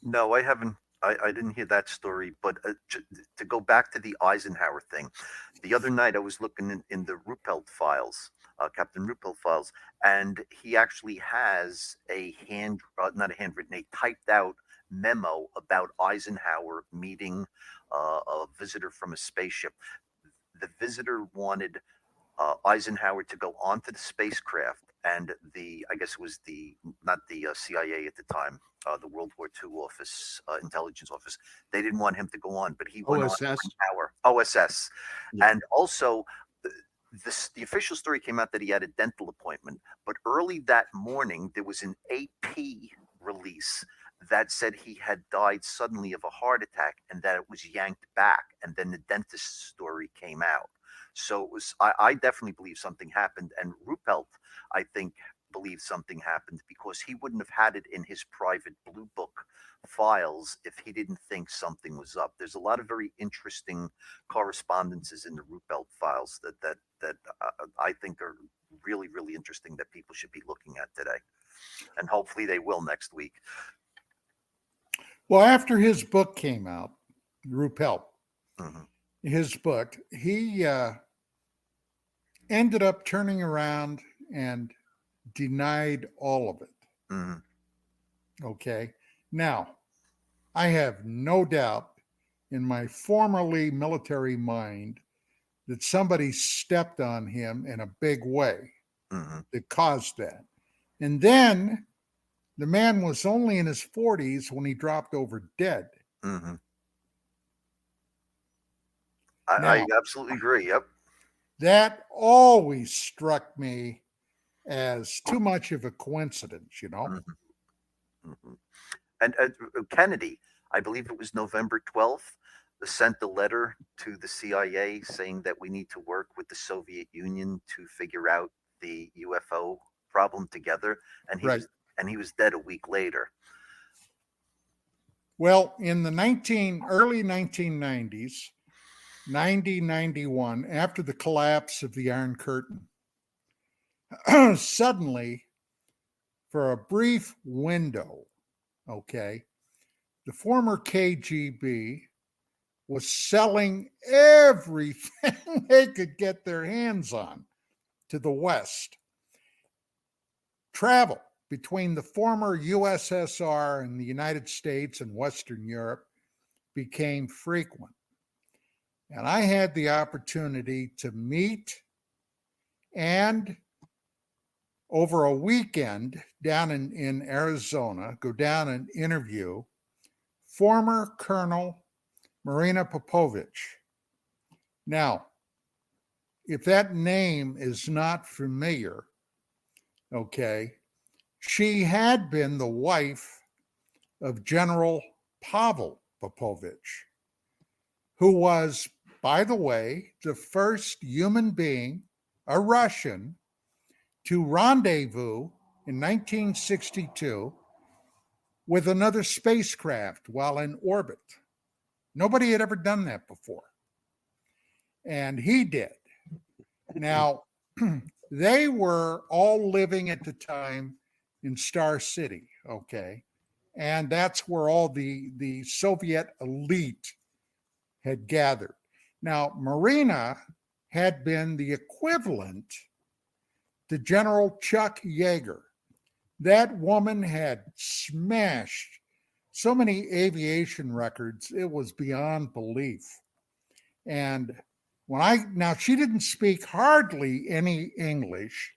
No, I haven't. I didn't hear that story. But to go back to the Eisenhower thing, the other night I was looking in the Ruppelt files, Captain Ruppelt files, and he actually has a not a handwritten, a typed out memo about Eisenhower meeting a visitor from a spaceship. The visitor wanted Eisenhower to go onto the spacecraft, and I guess it was not the CIA at the time, the World War II office, intelligence office. They didn't want him to go on, but he went OSS. on Eisenhower, OSS. Yeah. And also the official story came out that he had a dental appointment, but early that morning there was an AP release that said he had died suddenly of a heart attack and that it was yanked back, and then the dentist story came out. So it was, I definitely believe something happened, and Ruppelt, I think, believed something happened because he wouldn't have had it in his private blue book files if he didn't think something was up. There's a lot of very interesting correspondences in the Ruppelt files that I think are really, really interesting that people should be looking at today, and hopefully they will next week. Well, after his book came out, Ruppelt, his book, he ended up turning around and denied all of it. Okay. Now, I have no doubt in my formerly military mind that somebody stepped on him in a big way that caused that. And then the man was only in his 40s when he dropped over dead. I absolutely agree. Yep. That always struck me as too much of a coincidence, you know? And Kennedy, I believe it was November 12th, sent a letter to the CIA saying that we need to work with the Soviet Union to figure out the UFO problem together. And he was dead a week later. Well, in the early 1990s, 91, after the collapse of the Iron Curtain, suddenly, for a brief window, okay, the former KGB was selling everything they could get their hands on to the West. Travel between the former USSR and the United States and Western Europe became frequent. And I had the opportunity to meet and over a weekend down in Arizona, go down and interview former Colonel Marina Popovich. Now, if that name is not familiar, okay, she had been the wife of General Pavel Popovich, who was, by the way, the first human being, a Russian, to rendezvous in 1962 with another spacecraft while in orbit. Nobody had ever done that before. And he did. Now, they were all living at the time in Star City, okay? And that's where all the Soviet elite had gathered. Now, Marina had been the equivalent to General Chuck Yeager. That woman had smashed so many aviation records, it was beyond belief. And now she didn't speak hardly any English.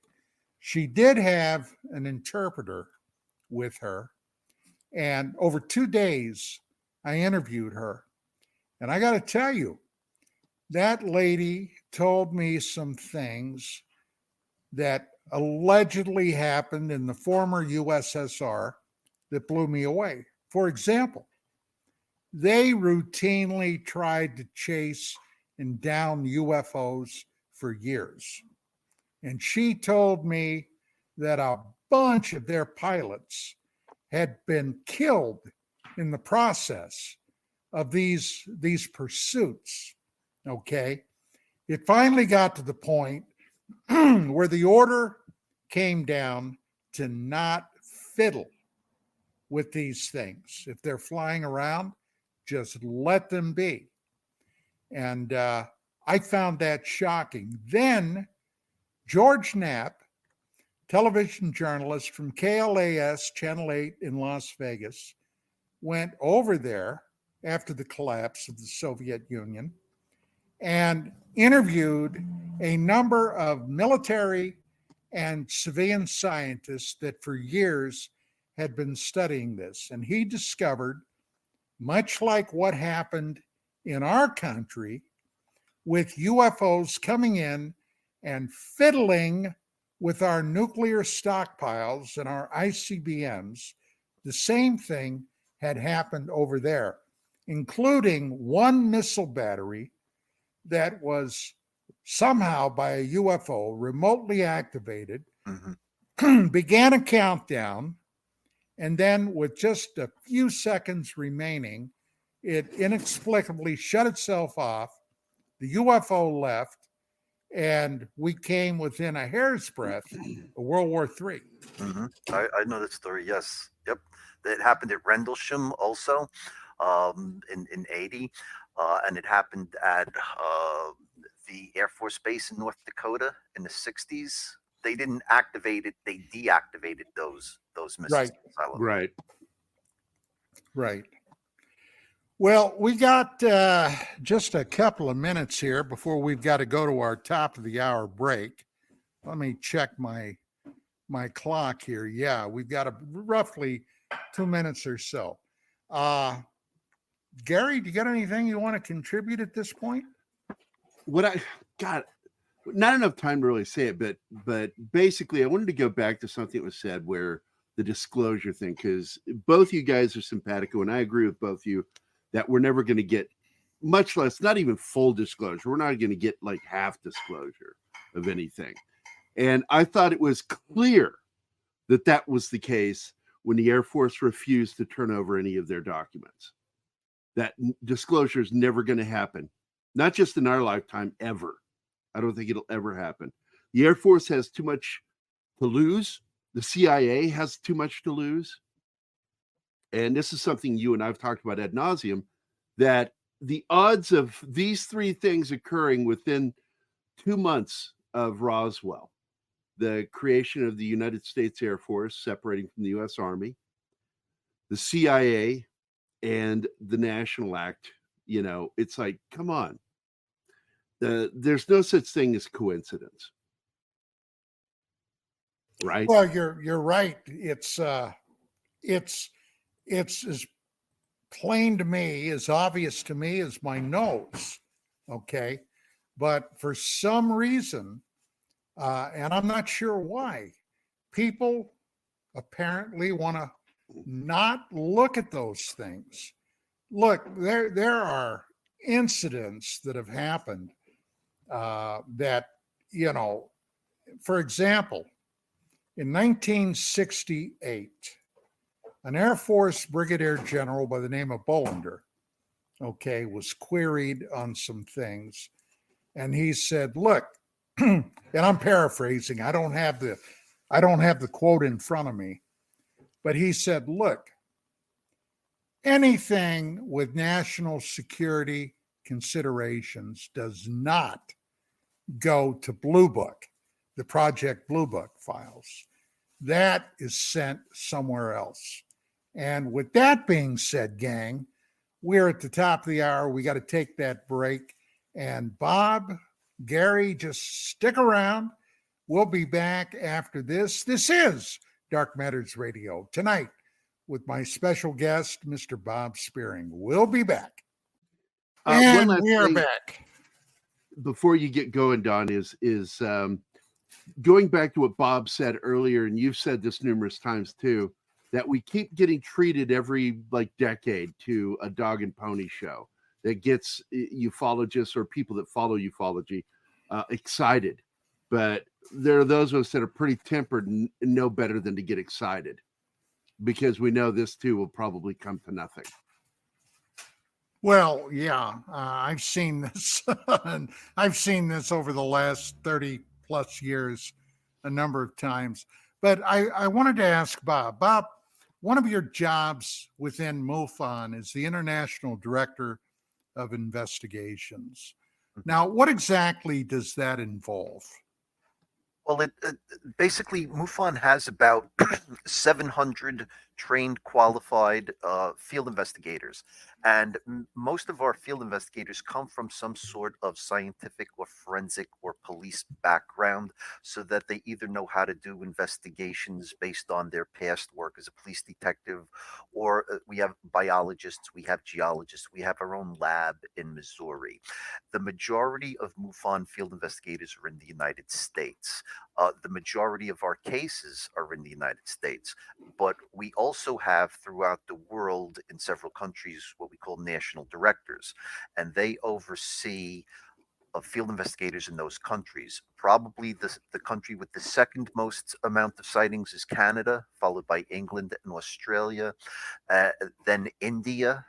She did have an interpreter with her. And over 2 days, I interviewed her. And I got to tell you, that lady told me some things that allegedly happened in the former USSR that blew me away. For example, they routinely tried to chase and down UFOs for years. And she told me that a bunch of their pilots had been killed in the process of these pursuits. Okay. It finally got to the point where the order came down to not fiddle with these things. If they're flying around, just let them be. And I found that shocking. Then George Knapp, television journalist from KLAS Channel 8 in Las Vegas, went over there after the collapse of the Soviet Union and interviewed a number of military and civilian scientists that for years had been studying this. And he discovered, much like what happened in our country, with UFOs coming in and fiddling with our nuclear stockpiles and our ICBMs, the same thing had happened over there, including one missile battery that was somehow by a UFO remotely activated, began a countdown, and then with just a few seconds remaining, it inexplicably shut itself off. The UFO left, and we came within a hair's breadth of World War III. I know that story, yes. Yep. It happened at Rendlesham also in 80, and it happened at the Air Force Base in North Dakota in the 60s. They didn't activate it, they deactivated those missiles. Right. Well, we got just a couple of minutes here before we've got to go to our top of the hour break. Let me check my clock here. Yeah, we've got roughly 2 minutes or so. Gary, do you got anything you want to contribute at this point? Not enough time to really say it, but basically I wanted to go back to something that was said where the disclosure thing, because both you guys are simpatico, and I agree with both you that we're never going to get, much less, not even full disclosure. We're not going to get like half disclosure of anything. And I thought it was clear that that was the case when the Air Force refused to turn over any of their documents. That disclosure is never going to happen. Not just in our lifetime, ever. I don't think it'll ever happen. The Air Force has too much to lose. The CIA has too much to lose. And this is something you and I've talked about ad nauseum, that the odds of these three things occurring within 2 months of Roswell, the creation of the United States Air Force separating from the U.S. Army, the CIA, and the National Act, it's like, come on. There's no such thing as coincidence. Right? Well, you're right. It's as plain to me, as obvious to me as my nose. Okay. But for some reason, and I'm not sure why, people apparently want to not look at those things. Look, there are incidents that have happened that, for example, in 1968, an Air Force Brigadier General by the name of Bollinger, was queried on some things. And he said, look, and I'm paraphrasing, I don't have the quote in front of me, but he said, look, anything with national security considerations does not go to Blue Book, the Project Blue Book files. That is sent somewhere else. And with that being said, gang, we're at the top of the hour. We got to take that break. And Bob, Gary, just stick around. We'll be back after this. This is Dark Matters Radio tonight with my special guest, Mr. Bob Spearing. We'll be back. And we are back. Before you get going, Don, is going back to what Bob said earlier, and you've said this numerous times too, that we keep getting treated every decade to a dog and pony show that gets ufologists or people that follow ufology excited. But there are those of us that are pretty tempered and know better than to get excited, because we know this too will probably come to nothing. Well, yeah, I've seen this, and I've seen this over the last 30 plus years a number of times. But I wanted to ask Bob. Bob, one of your jobs within MUFON is the International Director of Investigations. Now, what exactly does that involve? Well, it basically, MUFON has about 700 trained, qualified field investigators. And most of our field investigators come from some sort of scientific or forensic or police background, so that they either know how to do investigations based on their past work as a police detective, or we have biologists, we have geologists, we have our own lab in Missouri. The majority of MUFON field investigators are in the United States. The majority of our cases are in the United States, but we also have throughout the world in several countries what we call national directors, and they oversee field investigators in those countries. Probably the country with the second most amount of sightings is Canada, followed by England and Australia, then India,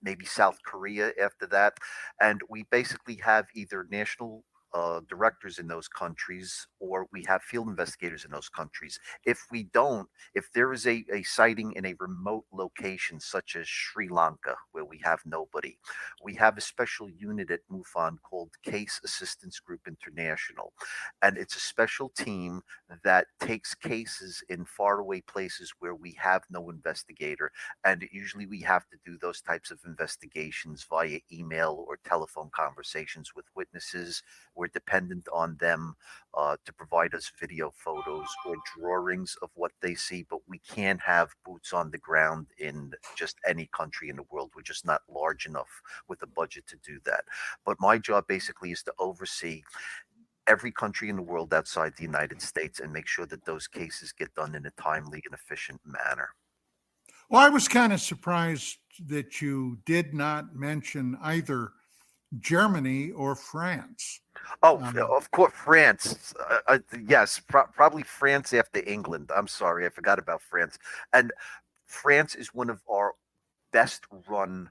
maybe South Korea after that. And we basically have either national directors in those countries, or we have field investigators in those countries. If there is a sighting in a remote location such as Sri Lanka, where we have nobody, we have a special unit at MUFON called Case Assistance Group International. And it's a special team that takes cases in faraway places where we have no investigator. And usually we have to do those types of investigations via email or telephone conversations with witnesses. We're dependent on them to provide us video photos or drawings of what they see, but we can't have boots on the ground in just any country in the world. We're just not large enough with a budget to do that. But my job basically is to oversee every country in the world outside the United States and make sure that those cases get done in a timely and efficient manner. Well, I was kind of surprised that you did not mention either Germany or France. Oh, of course, France. Yes, probably France after England. I'm sorry, I forgot about France. And France is one of our best run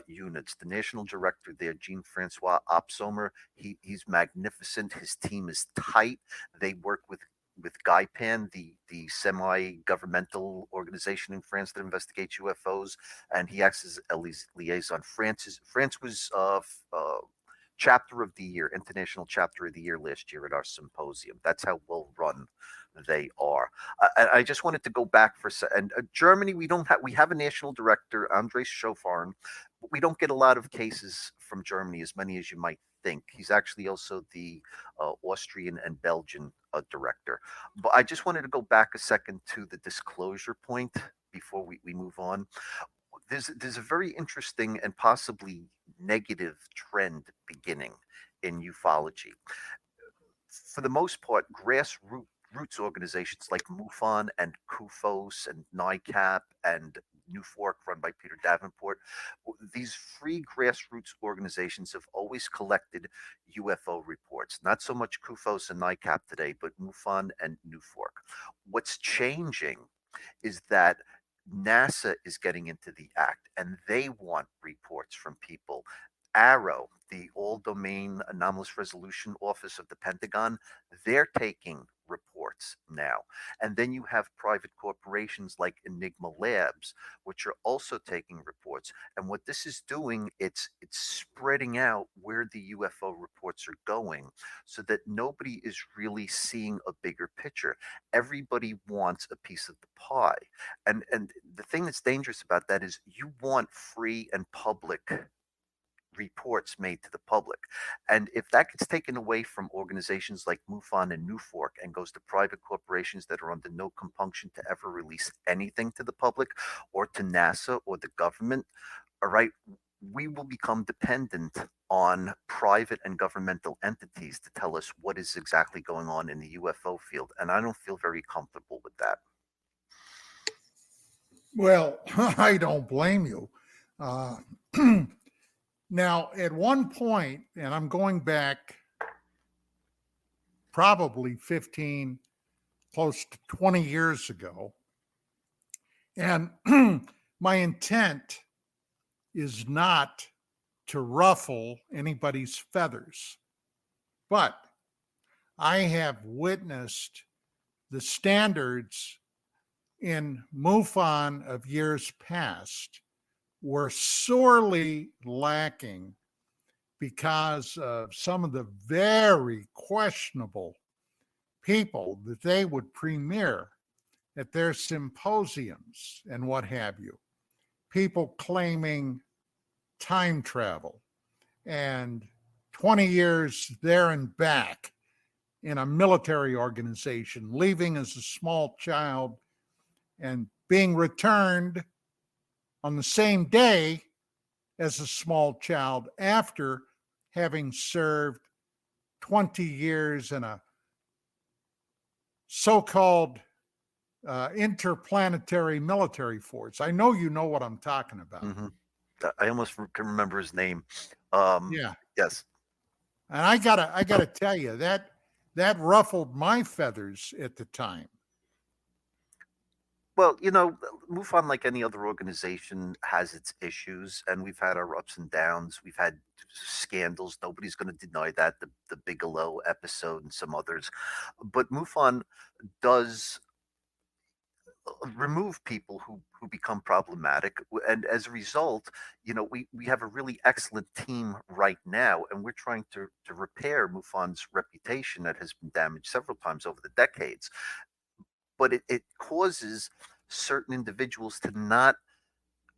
units. The national director there, Jean-Francois Opsomer, he's magnificent. His team is tight. They work with with Gaipan, the semi-governmental organization in France that investigates UFOs, and he acts as a liaison. France was chapter of the year, international chapter of the year last year at our symposium. That's how well run they are. I just wanted to go back for a second. Germany, we have a national director, Andres Schofarn, but we don't get a lot of cases from Germany, as many as you might think. He's actually also the Austrian and Belgian director. But I just wanted to go back a second to the disclosure point before we move on. There's a very interesting and possibly negative trend beginning in ufology. For the most part, grassroots organizations like MUFON and KUFOS and NICAP and NUFORC, run by Peter Davenport, these free grassroots organizations have always collected UFO reports. Not so much KUFOS and NICAP today, but MUFON and NUFORC. What's changing is that NASA is getting into the act, and they want reports from people. ARROW, the All Domain Anomalous Resolution Office of the Pentagon, they're taking reports now. And then you have private corporations like Enigma Labs, which are also taking reports. And what this is doing, it's spreading out where the UFO reports are going, so that nobody is really seeing a bigger picture. Everybody wants a piece of the pie. And the thing that's dangerous about that is you want free and public reports made to the public. And if that gets taken away from organizations like MUFON and NUFORC and goes to private corporations that are under no compunction to ever release anything to the public or to NASA or the government, all right, we will become dependent on private and governmental entities to tell us what is exactly going on in the UFO field. And I don't feel very comfortable with that. Well, I don't blame you. Now, at one point, and I'm going back probably 15, close to 20 years ago, and my intent is not to ruffle anybody's feathers, but I have witnessed the standards in MUFON of years past were sorely lacking because of some of the very questionable people that they would premiere at their symposiums and what have you. People claiming time travel and 20 years there and back in a military organization, leaving as a small child and being returned on the same day as a small child after having served 20 years in a so-called interplanetary military force. I know you know what I'm talking about. Mm-hmm. I almost can remember his name. Yeah. Yes. And I gotta tell you, that ruffled my feathers at the time. Well, MUFON, like any other organization, has its issues, and we've had our ups and downs. We've had scandals. Nobody's going to deny that, the Bigelow episode and some others. But MUFON does remove people who become problematic, and as a result, we have a really excellent team right now, and we're trying to repair MUFON's reputation that has been damaged several times over the decades. But it causes certain individuals to not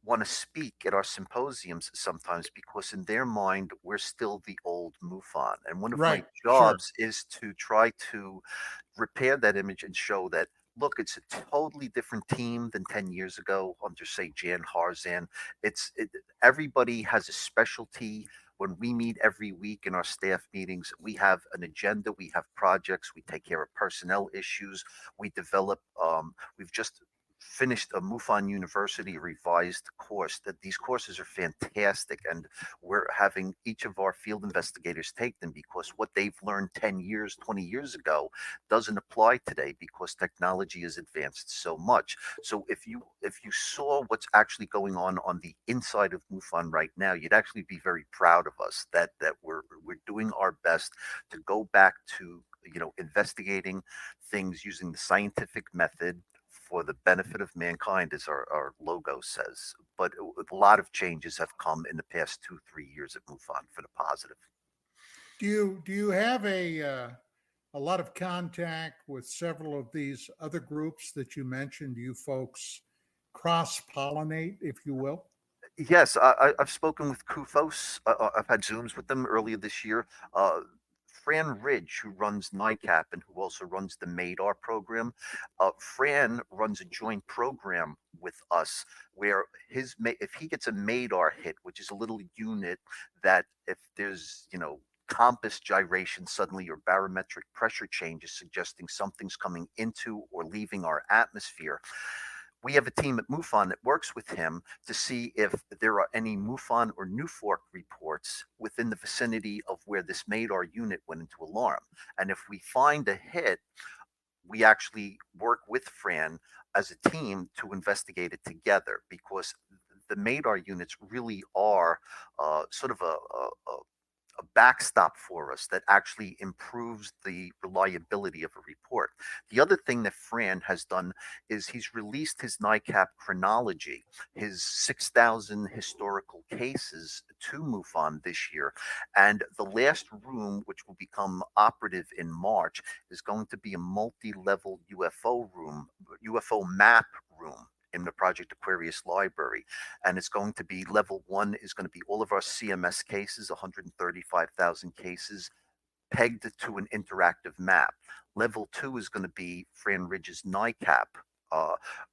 want to speak at our symposiums sometimes, because in their mind we're still the old MUFON, and one of my jobs is to try to repair that image and show that, look, it's a totally different team than 10 years ago under, say, Jan Harzan. Everybody has a specialty. When we meet every week in our staff meetings, we have an agenda, we have projects, we take care of personnel issues, we develop, we've just finished a MUFON University revised course. That these courses are fantastic, and we're having each of our field investigators take them, because what they've learned 10 years, 20 years ago doesn't apply today, because technology has advanced so much. So if you saw what's actually going on the inside of MUFON right now, you'd actually be very proud of us that we're doing our best to go back to investigating things using the scientific method for the benefit of mankind, as our logo says. But a lot of changes have come in the past 2-3 years at MUFON for the positive. Do you have a lot of contact with several of these other groups that you mentioned? You folks cross pollinate, if you will. Yes, I've spoken with Kufos. I've had Zooms with them earlier this year. Fran Ridge, who runs NICAP and who also runs the MADAR program, Fran runs a joint program with us where if he gets a MADAR hit, which is a little unit that if there's compass gyration suddenly or barometric pressure changes suggesting something's coming into or leaving our atmosphere. We have a team at MUFON that works with him to see if there are any MUFON or NUFORC reports within the vicinity of where this MADAR unit went into alarm. And if we find a hit, we actually work with Fran as a team to investigate it together, because the MADAR units really are sort of a backstop for us that actually improves the reliability of a report. The other thing that Fran has done is he's released his NICAP chronology, his 6,000 historical cases to MUFON this year. And the last room, which will become operative in March, is going to be a multi-level UFO room, UFO map room in the Project Aquarius Library. And it's going to be level 1 is going to be all of our CMS cases, 135,000 cases, pegged to an interactive map. Level 2 is going to be Fran Ridge's NICAP.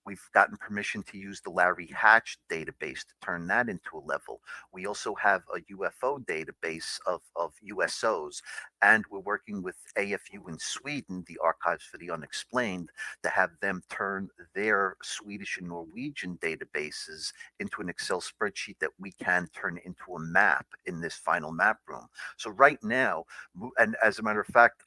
We've gotten permission to use the Larry Hatch database to turn that into a level. We also have a UFO database of USOs, and we're working with AFU in Sweden, the Archives for the Unexplained, to have them turn their Swedish and Norwegian databases into an Excel spreadsheet that we can turn into a map in this final map room. So right now, and as a matter of fact,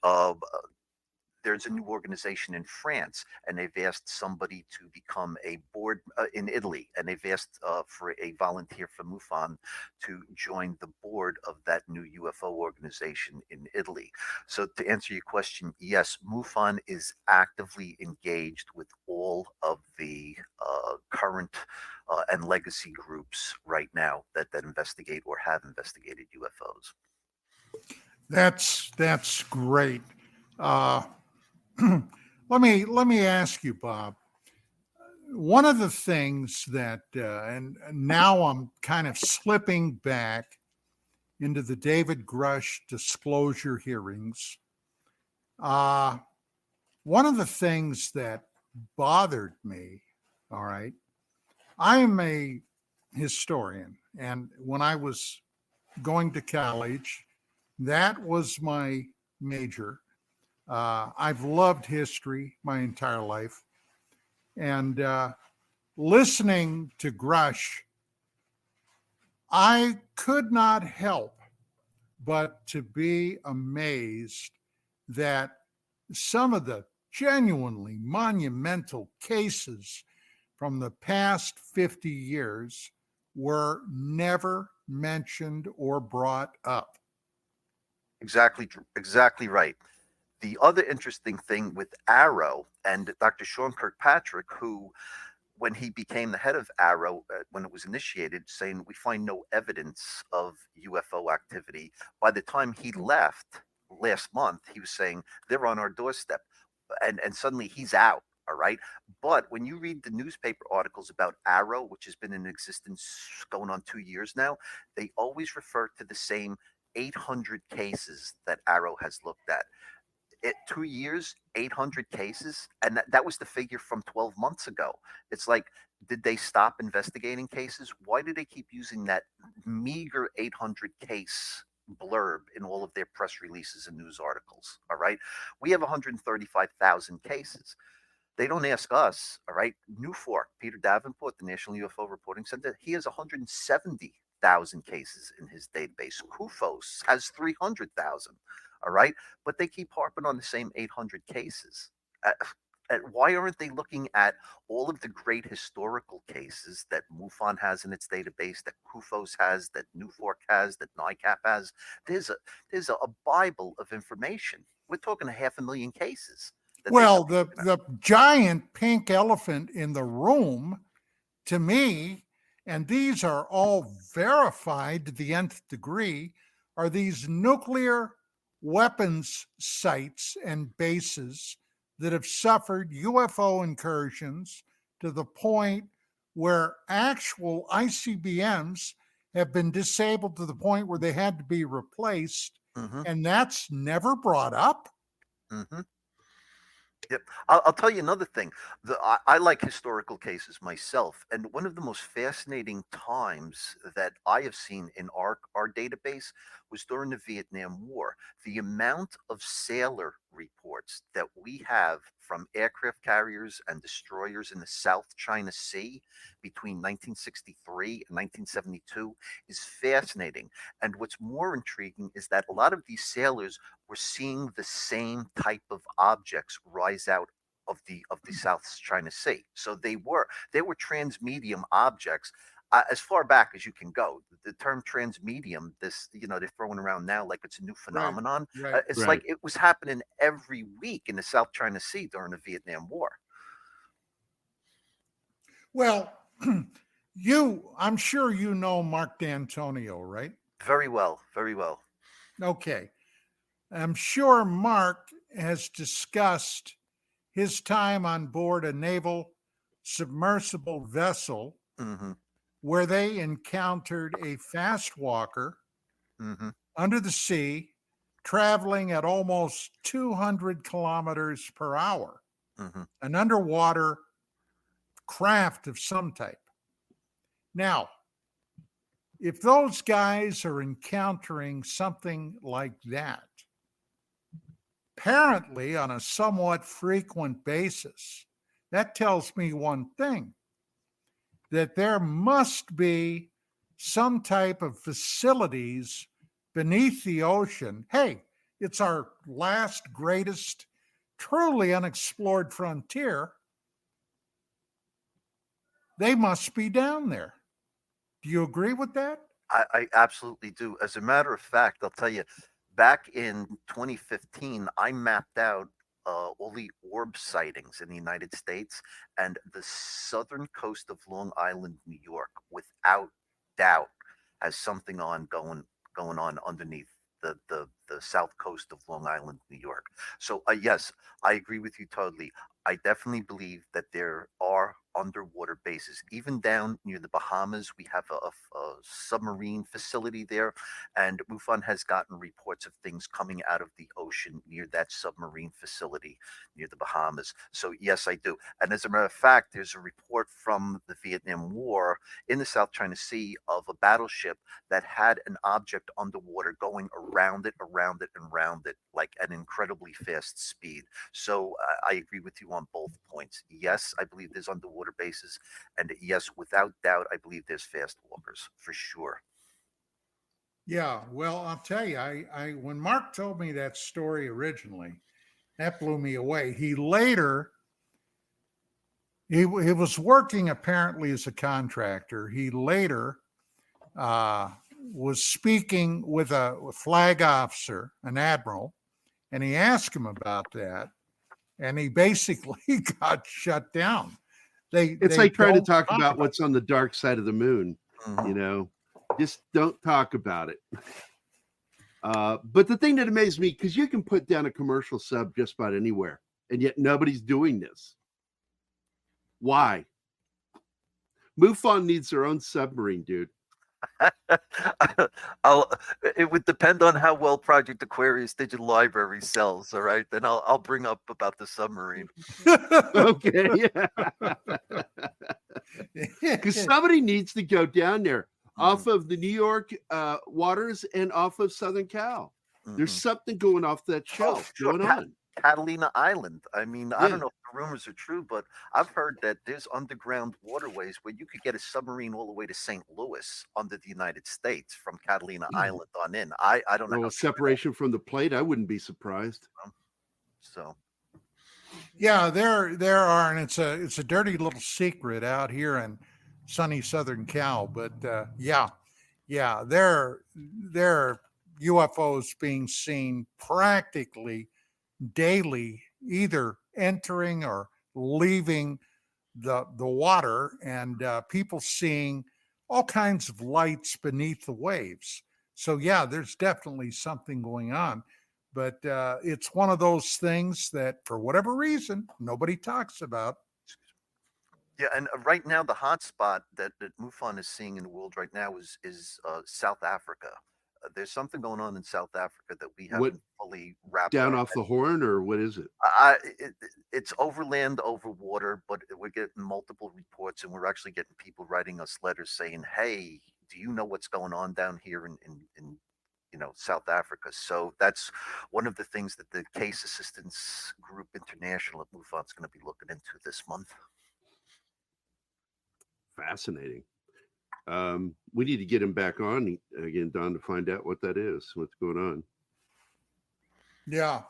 there's a new organization in France, and they've asked somebody to become a board in Italy, and they've asked for a volunteer from MUFON to join the board of that new UFO organization in Italy. So to answer your question, yes, MUFON is actively engaged with all of the current and legacy groups right now that investigate or have investigated UFOs. That's great. Let me ask you, Bob. One of the things that, and now I'm kind of slipping back into the David Grush disclosure hearings. One of the things that bothered me, all right, I am a historian, and when I was going to college, that was my major. I've loved history my entire life. And listening to Grush, I could not help but to be amazed that some of the genuinely monumental cases from the past 50 years were never mentioned or brought up. Exactly right. The other interesting thing with Arrow and Dr. Sean Kirkpatrick, who, when he became the head of Arrow, when it was initiated, saying we find no evidence of UFO activity. By the time he left last month, he was saying they're on our doorstep, and suddenly he's out. All right. But when you read the newspaper articles about Arrow, which has been in existence going on 2 years now, they always refer to the same 800 cases that Arrow has looked at. 2 years, 800 cases, and that was the figure from 12 months ago. It's like, did they stop investigating cases? Why do they keep using that meager 800 case blurb in all of their press releases and news articles? All right, we have 135,000 cases. They don't ask us. All right, NUFORC, Peter Davenport, the National UFO Reporting Center, he has 170,000 cases in his database. Kufos has 300,000. All right. But they keep harping on the same 800 cases. Why aren't they looking at all of the great historical cases that MUFON has in its database, that Kufos has, that NUFORC has, that NICAP has? There's a Bible of information We're talking 500,000 cases. Well, the giant pink elephant in the room, to me, and these are all verified to the nth degree, are these nuclear weapons sites and bases that have suffered UFO incursions to the point where actual ICBMs have been disabled to the point where they had to be replaced, and that's never brought up. Yep. I'll tell you another thing. I like historical cases myself, and one of the most fascinating times that I have seen in our database was during the Vietnam War. The amount of sailor reports that we have from aircraft carriers and destroyers in the South China Sea between 1963 and 1972 is fascinating. And what's more intriguing is that a lot of these sailors were seeing the same type of objects rise out of the South China Sea. So they were transmedium objects. As far back as you can go, the term transmedium, this, they're throwing around now like it's a new phenomenon. Right. It's like it was happening every week in the South China Sea during the Vietnam War. Well, I'm sure you know Mark D'Antonio, right? Very well, very well. Okay. I'm sure Mark has discussed his time on board a naval submersible vessel where they encountered a fast walker under the sea, traveling at almost 200 kilometers per hour, an underwater craft of some type. Now, if those guys are encountering something like that, apparently on a somewhat frequent basis, that tells me one thing, that there must be some type of facilities beneath the ocean. Hey, it's our last greatest, truly unexplored frontier. They must be down there. Do you agree with that? I absolutely do. As a matter of fact, I'll tell you, back in 2015, I mapped out all the orb sightings in the United States, and the southern coast of Long Island, New York, without doubt, has something going on underneath the south coast of Long Island, New York. So yes, I agree with you totally. I definitely believe that there are underwater bases. Even down near the Bahamas, we have a submarine facility there, and MUFON has gotten reports of things coming out of the ocean near that submarine facility near the Bahamas. So yes, I do. And as a matter of fact, there's a report from the Vietnam War in the South China Sea of a battleship that had an object underwater going around it, like at an incredibly fast speed. So I agree with you on both points. Yes, I believe there's underwater bases, and yes, without doubt, I believe there's fast walkers for sure. Yeah, well, I'll tell you, I when Mark told me that story originally, that blew me away. He later, he was working apparently as a contractor. He later was speaking with a flag officer, an admiral, and he asked him about that, and he basically got shut down. It's like trying to talk about what's on the dark side of the moon. Just don't talk about it. But the thing that amazed me, because you can put down a commercial sub just about anywhere, and yet nobody's doing this. Why? MUFON needs their own submarine, dude. It would depend on how well Project Aquarius Digital Library sells. All right, then I'll bring up about the submarine. Okay, yeah. Because somebody needs to go down there off of the New York waters and off of Southern Cal. There's something going off that shelf going on. Catalina Island. I mean, I don't know if the rumors are true, but I've heard that there's underground waterways where you could get a submarine all the way to St. Louis under the United States from Catalina Island on in. I don't know. Well, separation from the plate, I wouldn't be surprised. So, yeah, there are, and it's a dirty little secret out here in sunny Southern Cal. But yeah, there are UFOs being seen practically daily, either entering or leaving the water, and people seeing all kinds of lights beneath the waves. So yeah, there's definitely something going on, but it's one of those things that, for whatever reason, nobody talks about. Yeah, and right now the hot spot that MUFON is seeing in the world right now is South Africa. There's something going on in South Africa that we What, haven't fully wrapped down our off the Horn, or what is it? it's overland, over water, but we're getting multiple reports, and we're actually getting people writing us letters saying, "Hey, do you know what's going on down here in South Africa?" So that's one of the things that the Case Assistance Group International at MUFON is going to be looking into this month. Fascinating. We need to get him back on again, Don, to find out what that is, what's going on. Yeah.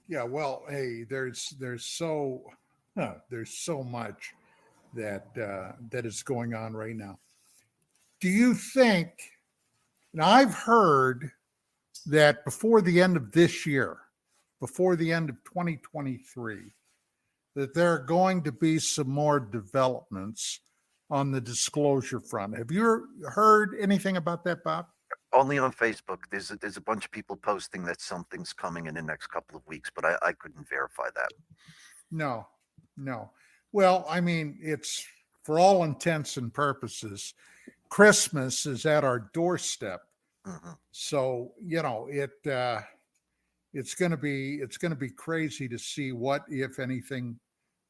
Well, hey, there's so much that is going on right now. Do you think? Now, I've heard that before the end of this year, before the end of 2023, that there are going to be some more developments on the disclosure front. Have you heard anything about that, Bob? Only on Facebook. There's a bunch of people posting that something's coming in the next couple of weeks, but I couldn't verify that. No. Well, I mean, it's, for all intents and purposes, Christmas is at our doorstep. Mm-hmm. So, it's going to be crazy to see what, if anything,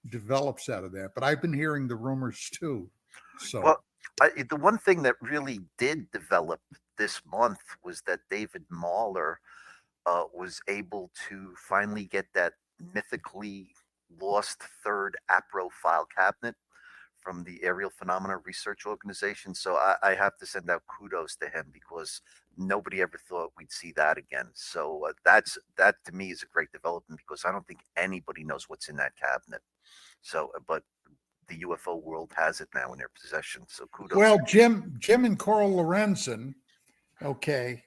develops out of that. But I've been hearing the rumors too. So, Well, the one thing that really did develop this month was that David Mahler was able to finally get that mythically lost third APRO file cabinet from the Aerial Phenomena Research Organization. So I have to send out kudos to him, because nobody ever thought we'd see that again. So that to me is a great development, because I don't think anybody knows what's in that cabinet. So, but the UFO world has it now in their possession. So kudos. well, Jim and Coral Lorenzen, okay,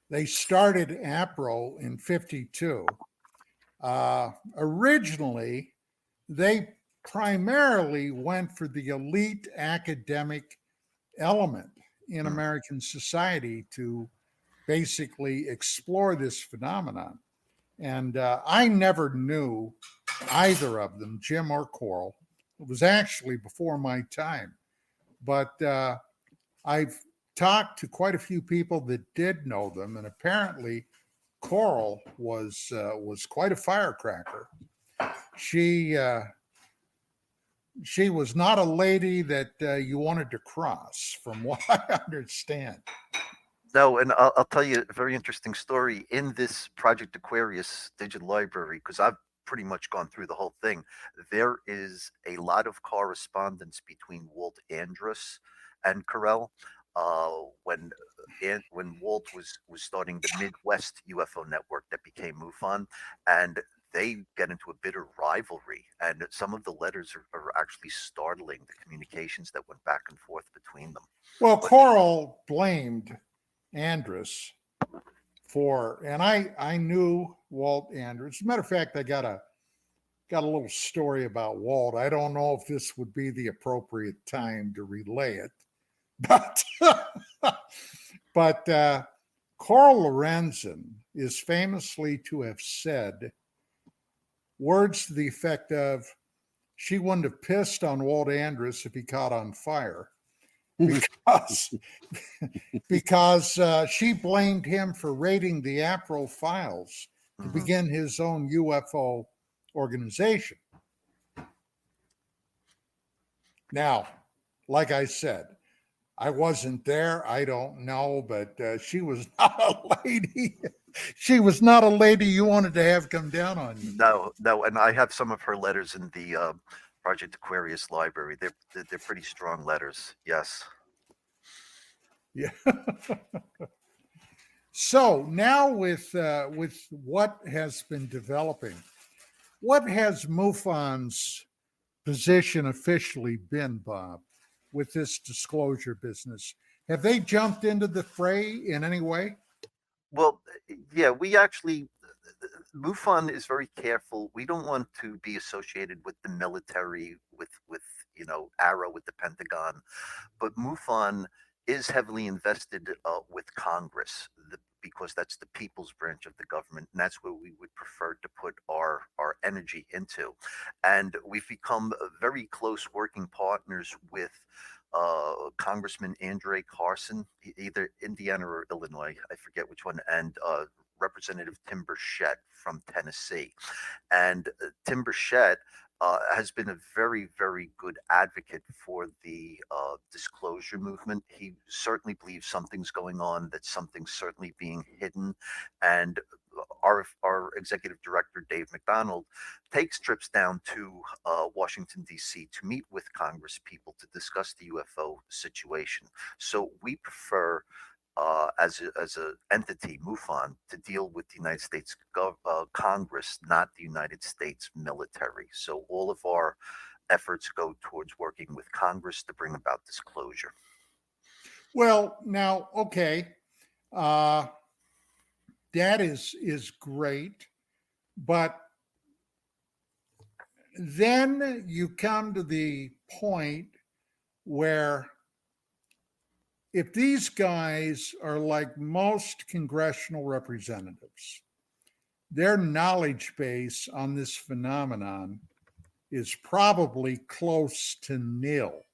they started APRO in 52. Originally, they primarily went for the elite academic element in American society to basically explore this phenomenon. And I never knew either of them, Jim or Coral. It was actually before my time. But I've talked to quite a few people that did know them, and apparently Coral was quite a firecracker. She was not a lady that you wanted to cross, from what I understand. No, and I'll tell you a very interesting story in this Project Aquarius Digital Library, because I've pretty much gone through the whole thing. There is a lot of correspondence between Walt Andrus and Carell. When Walt was starting the Midwest UFO network that became MUFON, and they get into a bitter rivalry, and some of the letters are actually startling, the communications that went back and forth between them. Well, Coral blamed Andrus for, and I knew Walt Andrus. As a matter of fact, I got a little story about Walt. I don't know if this would be the appropriate time to relay it, but Coral Lorenzen is famously to have said words to the effect of, she wouldn't have pissed on Walt Andrus if he caught on fire, because she blamed him for raiding the APRO files to begin his own UFO organization. Now, like I said, I wasn't there. I don't know, but she was not a lady. She was not a lady you wanted to have come down on you. No, and I have some of her letters in the Project Aquarius library. They're pretty strong letters. Yes. Yeah. So now with what has been developing, what has MUFON's position officially been, Bob, with this disclosure business? Have they jumped into the fray in any way? Well, yeah, we actually MUFON is very careful. We don't want to be associated with the military, with Arrow, with the Pentagon, but MUFON is heavily invested with Congress because that's the people's branch of the government, and that's where we would prefer to put our energy into. And we've become very close working partners with Congressman Andre Carson, either Indiana or Illinois, I forget which one, and Representative Tim Burchett from Tennessee. And Tim Burchett has been a very, very good advocate for the disclosure movement. He certainly believes something's going on, that something's certainly being hidden. And our executive director, Dave McDonald, takes trips down to Washington, D.C. to meet with Congress people to discuss the UFO situation. So we prefer, as a entity, MUFON, to deal with the United States Congress, not the United States military. So all of our efforts go towards working with Congress to bring about disclosure. Well, now, okay, that is great, but then you come to the point where if these guys are like most congressional representatives, their knowledge base on this phenomenon is probably close to nil.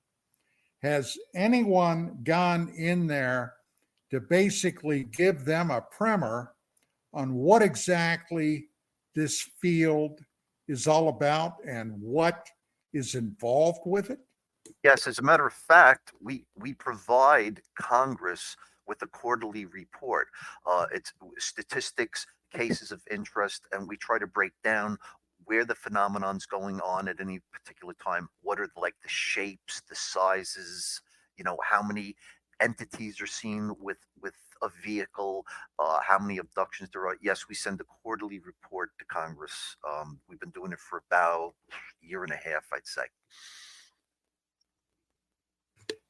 Has anyone gone in there to basically give them a primer on what exactly this field is all about and what is involved with it? Yes, as a matter of fact, we provide Congress with a quarterly report. It's statistics, cases of interest, and we try to break down where the phenomenon's going on at any particular time. What are the shapes, the sizes, how many entities are seen with a vehicle, how many abductions there are. Yes, we send a quarterly report to Congress. We've been doing it for about a year and a half, I'd say.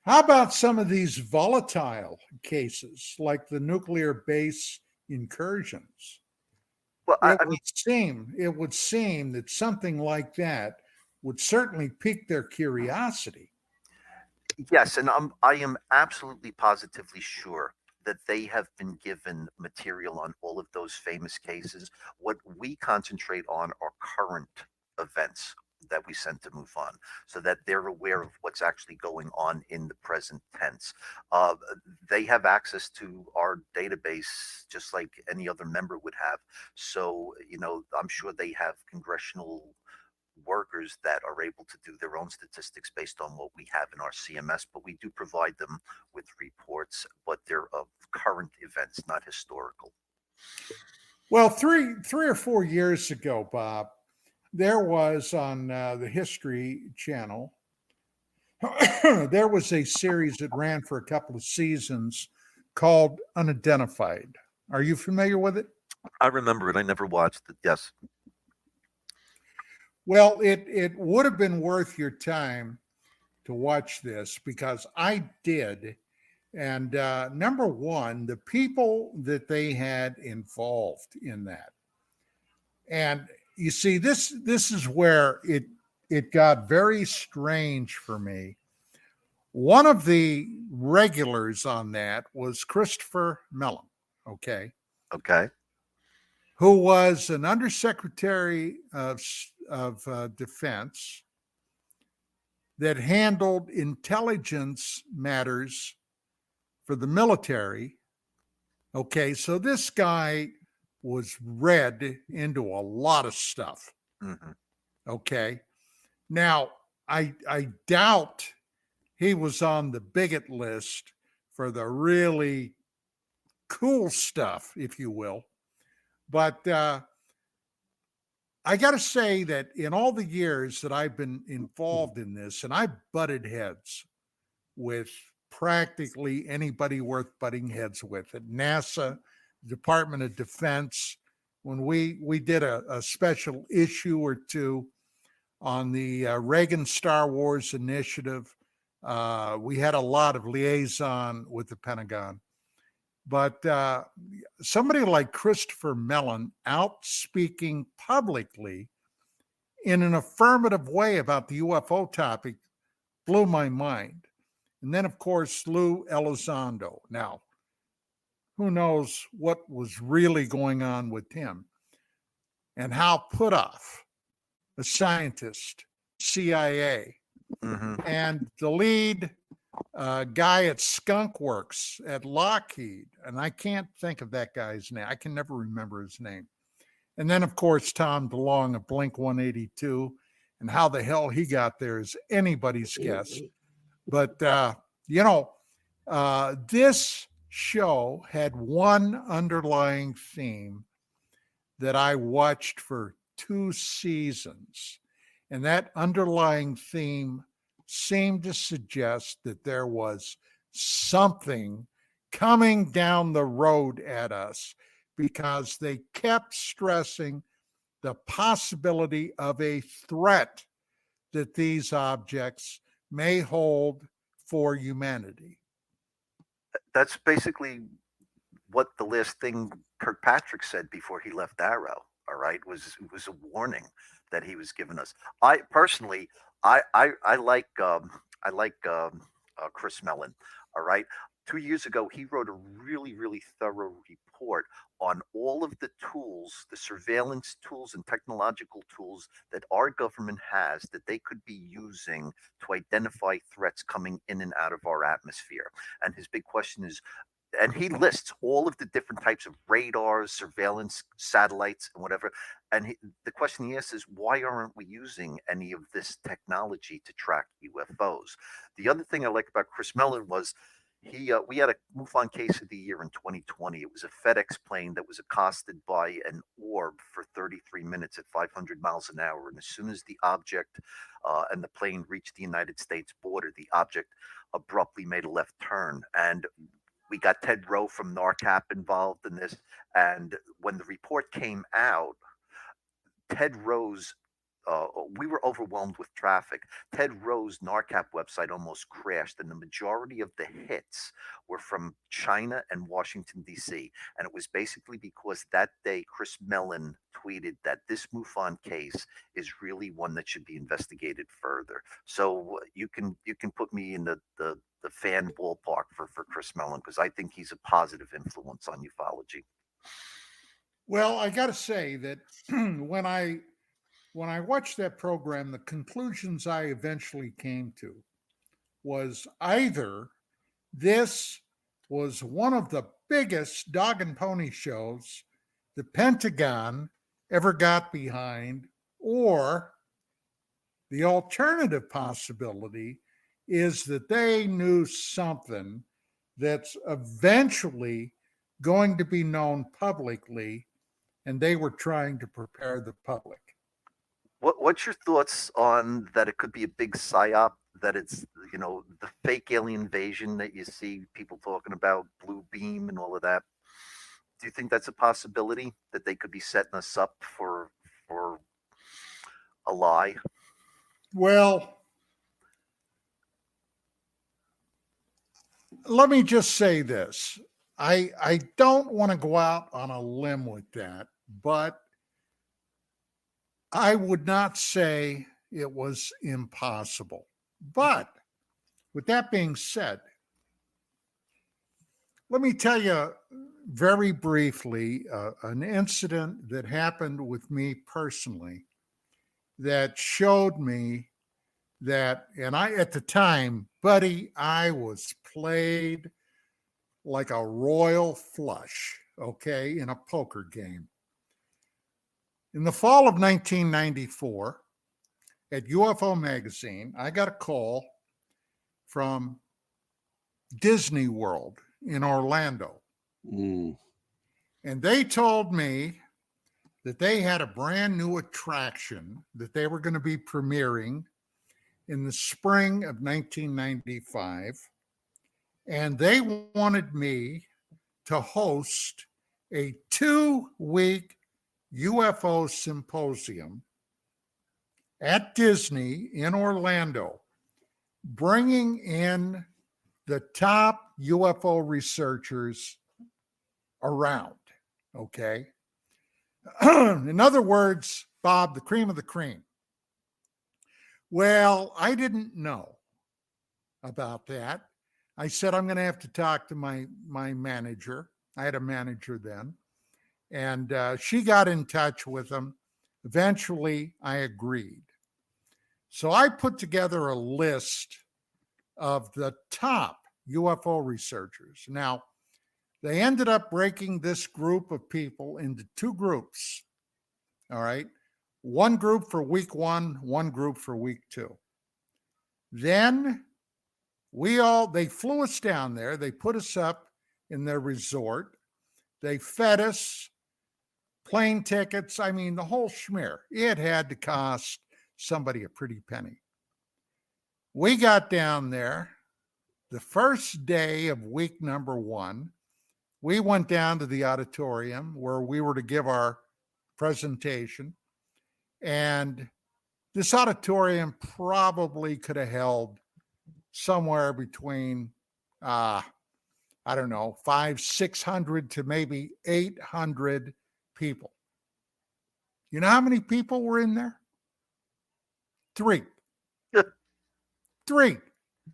How about some of these volatile cases, like the nuclear base incursions? Well, It would seem that something like that would certainly pique their curiosity. yes, and I am absolutely positively sure that they have been given material on all of those famous cases. What we concentrate on are current events that we send to MUFON, so that they're aware of what's actually going on in the present tense. They have access to our database just like any other member would have. So, I'm sure they have congressional workers that are able to do their own statistics based on what we have in our CMS, but we do provide them with reports, but they're of current events, not historical. Well, three or 4 years ago, Bob, there was on the History Channel, there was a series that ran for a couple of seasons called Unidentified. Are you familiar with it? I remember it. I never watched it. Yes. Well, it would have been worth your time to watch this because I did. And number one, the people that they had involved in that. And you see, this is where it got very strange for me. One of the regulars on that was Christopher Mellon, okay, who was an undersecretary of defense that handled intelligence matters for the military. Okay, so this guy was read into a lot of stuff. Mm-hmm. Okay. Now, I doubt he was on the bigot list for the really cool stuff, if you will. But I got to say that in all the years that I've been involved in this, and I butted heads with practically anybody worth butting heads with at NASA, Department of Defense, when we did a special issue or two on the Reagan Star Wars initiative, we had a lot of liaison with the Pentagon. But somebody like Christopher Mellon out speaking publicly in an affirmative way about the UFO topic blew my mind. And then, of course, Lou Elizondo. Now, who knows what was really going on with him and how put off a scientist, CIA, and the lead guy at Skunk Works at Lockheed, and I can't think of that guy's name. I can never remember his name. And then, of course, Tom DeLonge of Blink 182, and how the hell he got there is anybody's guess. But, this show had one underlying theme that I watched for 2 seasons, and that underlying theme seemed to suggest that there was something coming down the road at us, because they kept stressing the possibility of a threat that these objects may hold for humanity. That's basically what the last thing Kirkpatrick said before he left Arrow. All right, it was a warning that he was giving us. I personally, I like Chris Mellon. All right, 2 years ago he wrote a really thorough report on all of the tools, the surveillance tools and technological tools that our government has that they could be using to identify threats coming in and out of our atmosphere. And his big question is, and he lists all of the different types of radars, surveillance, satellites, and whatever. And the question he asks is, why aren't we using any of this technology to track UFOs? The other thing I like about Chris Mellon was we had a MUFON case of the year in 2020. It was a FedEx plane that was accosted by an orb for 33 minutes at 500 miles an hour. And as soon as the object and the plane reached the United States border, the object abruptly made a left turn. And we got Ted Rowe from NARCAP involved in this. And when the report came out, Ted Rowe's we were overwhelmed with traffic. Ted Rowe's NARCAP website almost crashed, and the majority of the hits were from China and Washington, D.C. And it was basically because that day Chris Mellon tweeted that this MUFON case is really one that should be investigated further. So you can put me in the fan ballpark for Chris Mellon, because I think he's a positive influence on ufology. Well, I got to say that when I watched that program, the conclusions I eventually came to was either this was one of the biggest dog and pony shows the Pentagon ever got behind, or the alternative possibility is that they knew something that's eventually going to be known publicly, and they were trying to prepare the public. What's your thoughts on that? It could be a big psyop, that it's, the fake alien invasion that you see people talking about, Blue Beam and all of that. Do you think that's a possibility, that they could be setting us up for a lie? Well, let me just say this. I don't want to go out on a limb with that, but I would not say it was impossible. But with that being said, let me tell you very briefly an incident that happened with me personally that showed me that, and I, at the time, buddy, I was played like a royal flush, okay, in a poker game. In the fall of 1994, at UFO Magazine, I got a call from Disney World in Orlando. And they told me that they had a brand new attraction that they were going to be premiering in the spring of 1995. And they wanted me to host a 2-week UFO symposium at Disney in Orlando, bringing in the top UFO researchers around. Okay. In other words, Bob, the cream of the cream. Well, I didn't know about that. I said, I'm going to have to talk to my manager. I had a manager then. And she got in touch with him. Eventually, I agreed. So I put together a list of the top UFO researchers. Now, they ended up breaking this group of people into two groups. All right. One group for week one group for week two. Then they flew us down there. They put us up in their resort. They fed us, plane tickets. I mean, the whole schmear. It had to cost somebody a pretty penny. We got down there the first day of week number one. We went down to the auditorium where we were to give our presentation. And this auditorium probably could have held somewhere between, 600 to maybe 800 people. You know how many people were in there? 3. 3.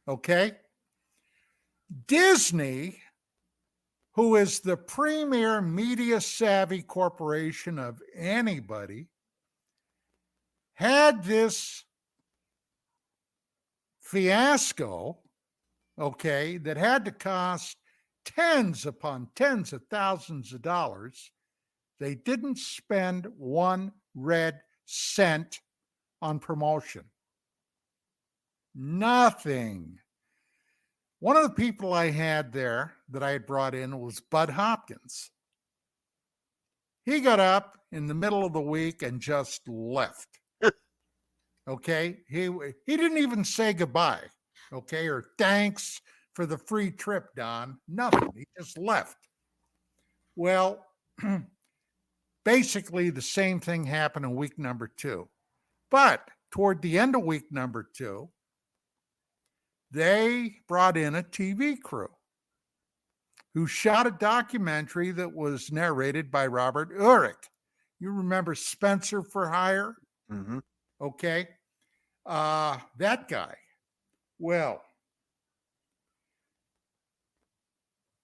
Okay. Disney, who is the premier media savvy corporation of anybody, had this fiasco, okay, that had to cost tens upon tens of thousands of dollars. They didn't spend one red cent on promotion. Nothing. One of the people I had there that I had brought in was Bud Hopkins. He got up in the middle of the week and just left. Okay. He didn't even say goodbye. Okay. Or thanks for the free trip, Don. Nothing. He just left. Well, basically the same thing happened in week number 2. But toward the end of week number 2, they brought in a TV crew who shot a documentary that was narrated by Robert Urich. You remember Spencer for Hire? Mm-hmm. Okay. That guy. Well,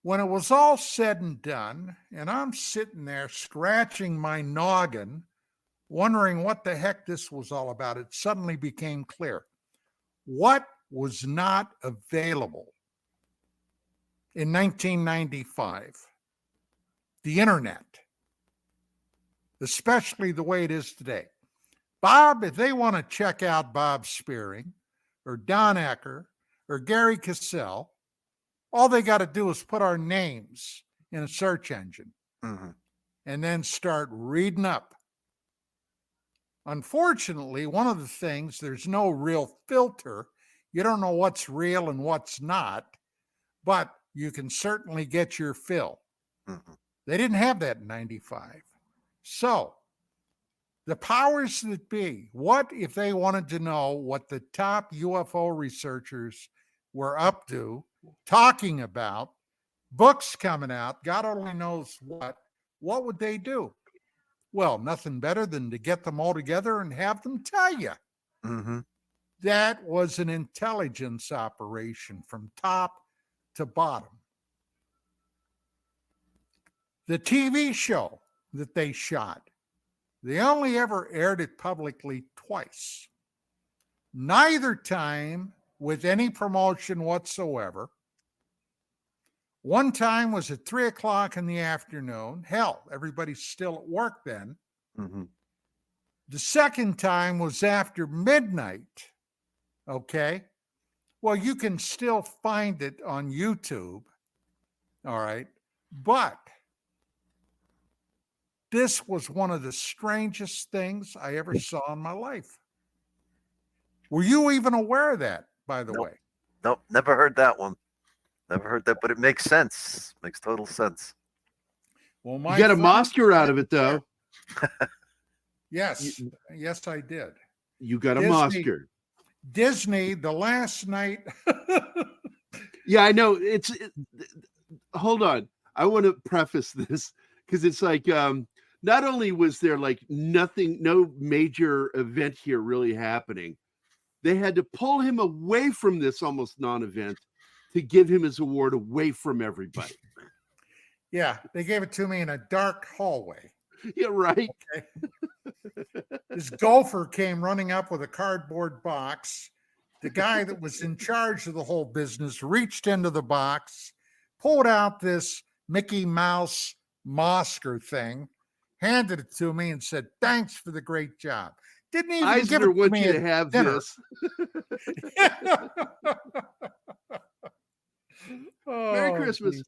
when it was all said and done, and I'm sitting there scratching my noggin, wondering what the heck this was all about, it suddenly became clear. What was not available in 1995? The internet, especially the way it is today. Bob, if they want to check out Bob Spearing or Don Ecker or Gary Cassell, all they got to do is put our names in a search engine and then start reading up. Unfortunately, one of the things, there's no real filter. You don't know what's real and what's not, but you can certainly get your fill. They didn't have that in 95. So the powers that be, what if they wanted to know what the top UFO researchers were up to, talking about, books coming out, God only knows what would they do? Well, nothing better than to get them all together and have them tell you. That was an intelligence operation from top to bottom. The TV show that they shot, they only ever aired it publicly twice. Neither time with any promotion whatsoever. One time was at 3 o'clock in the afternoon. Hell, everybody's still at work then. The second time was after midnight. Okay. Well, you can still find it on YouTube. All right. But this was one of the strangest things I ever saw in my life. Were you even aware of that, by the way? Nope, never heard that one. Never heard that, but it makes sense. Makes total sense. Well, you got a monster out of it, though. Yes, yes, I did. You got a monster. Disney, the last night. Yeah, I know. Hold on. I want to preface this because it's like not only was there like nothing, no major event here really happening, they had to pull him away from this almost non-event to give him his award away from everybody. Yeah, they gave it to me in a dark hallway. Yeah, right. Okay. This gopher came running up with a cardboard box. The guy that was in charge of the whole business reached into the box, pulled out this Mickey Mouse Mosker thing, handed it to me, and said, "Thanks for the great job." Didn't even give it Eisner to wants me you to at have dinner. this. Oh, Merry Christmas. geez.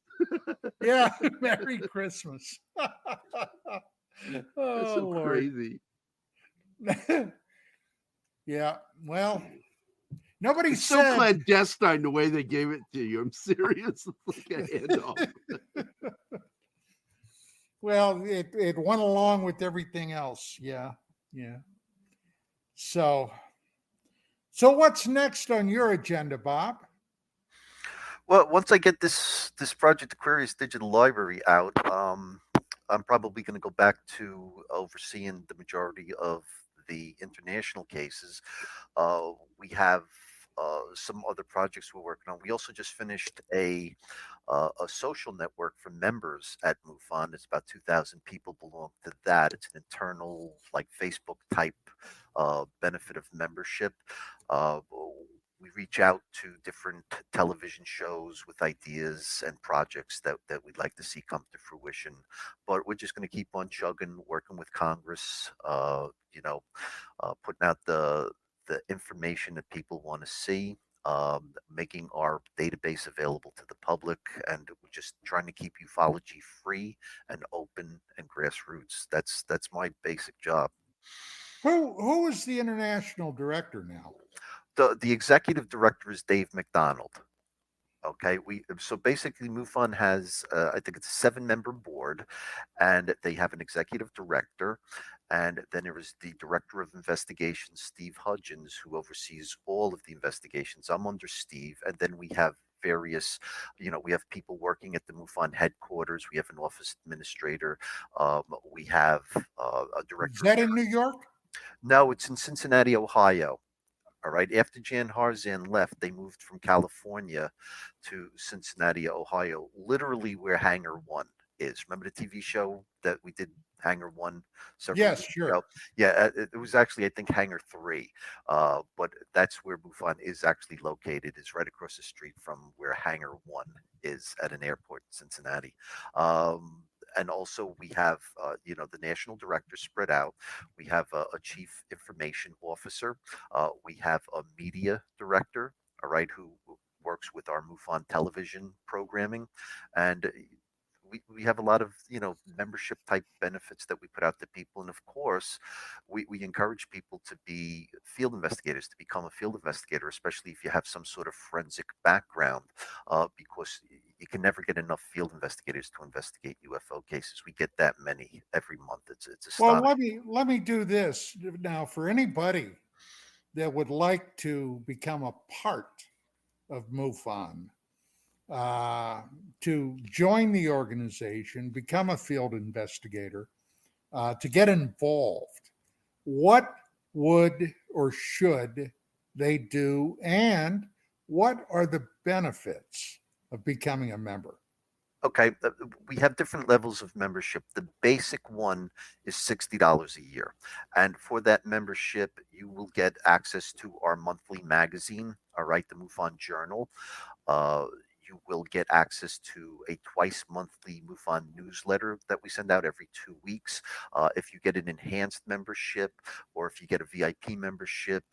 Yeah, Merry Christmas. That's Oh, so Lord. crazy. Yeah, well, nobody It's so said. clandestine the way they gave it to you. I'm serious. It's like a handoff. Well, it went along with everything else. Yeah, yeah. So what's next on your agenda, Bob? Well, once I get this Project Aquarius Digital Library out, I'm probably going to go back to overseeing the majority of the international cases. We have some other projects we're working on. We also just finished a social network for members at MUFON. It's about 2,000 people belong to that. It's an internal, like Facebook type benefit of membership. We reach out to different television shows with ideas and projects that we'd like to see come to fruition. But we're just going to keep on chugging, working with Congress, putting out the information that people want to see, making our database available to the public, and we're just trying to keep ufology free and open and grassroots. That's my basic job. Who is the international director now? The executive director is Dave McDonald. Okay, so basically MUFON has I think it's a 7-member board, and they have an executive director, and then there is the director of investigations, Steve Hudgens, who oversees all of the investigations. I'm under Steve, and then we have various, we have people working at the MUFON headquarters. We have an office administrator. We have a director. Is that in New York? No, it's in Cincinnati, Ohio. All right. After Jan Harzan left, they moved from California to Cincinnati, Ohio, literally where Hangar 1 is. Remember the TV show that we did, Hangar 1? Yes, sure. Ago? Yeah, it was actually, I think, Hangar 3. But that's where MUFON is actually located, is right across the street from where Hangar 1 is at an airport in Cincinnati. And also we have, the national director spread out. We have a chief information officer. We have a media director, all right, who works with our MUFON television programming. And we have a lot of, membership type benefits that we put out to people. And of course, we encourage people to be field investigators, to become a field investigator, especially if you have some sort of forensic background, because you can never get enough field investigators to investigate UFO cases. We get that many every month. It's astonishing. Well, let me do this now for anybody that would like to become a part of MUFON, to join the organization, become a field investigator, to get involved. What would or should they do, and what are the benefits of becoming a member? Okay, we have different levels of membership. The basic one is $60 a year. And for that membership, you will get access to our monthly magazine, all right, the MUFON Journal. You will get access to a twice monthly MUFON newsletter that we send out every 2 weeks. If you get an enhanced membership, or if you get a VIP membership,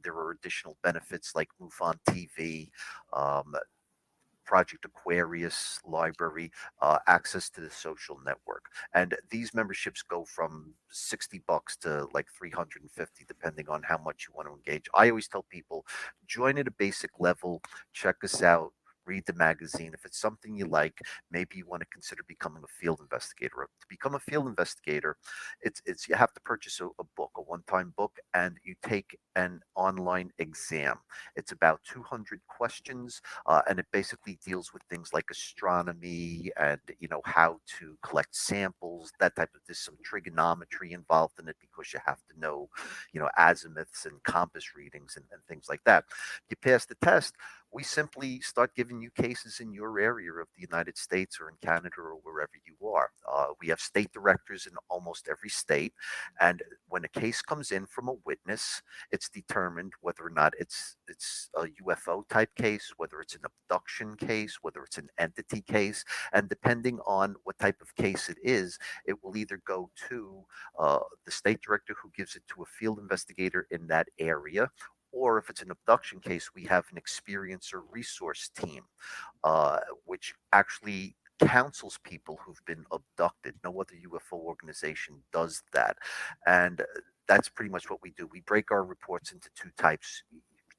there are additional benefits like MUFON TV, Project Aquarius Library, access to the social network. And these memberships go from $60 to like $350, depending on how much you want to engage. I always tell people, join at a basic level, check us out, read the magazine. If it's something you like, maybe you want to consider becoming a field investigator. To become a field investigator, it's you have to purchase a book, a one-time book, and you take an online exam. It's about 200 questions, and it basically deals with things like astronomy and how to collect samples, that type of. There's some trigonometry involved in it because you have to know, azimuths and compass readings and things like that. You pass the test, we simply start giving you cases in your area of the United States or in Canada or wherever you are. We have state directors in almost every state, and when a case comes in from a witness, it's determined whether or not it's a UFO type case, whether it's an abduction case, whether it's an entity case, and depending on what type of case it is, it will either go to the state director, who gives it to a field investigator in that area, or if it's an abduction case, we have an experiencer resource team, which actually counsels people who've been abducted. No other UFO organization does that. And that's pretty much what we do. We break our reports into two types: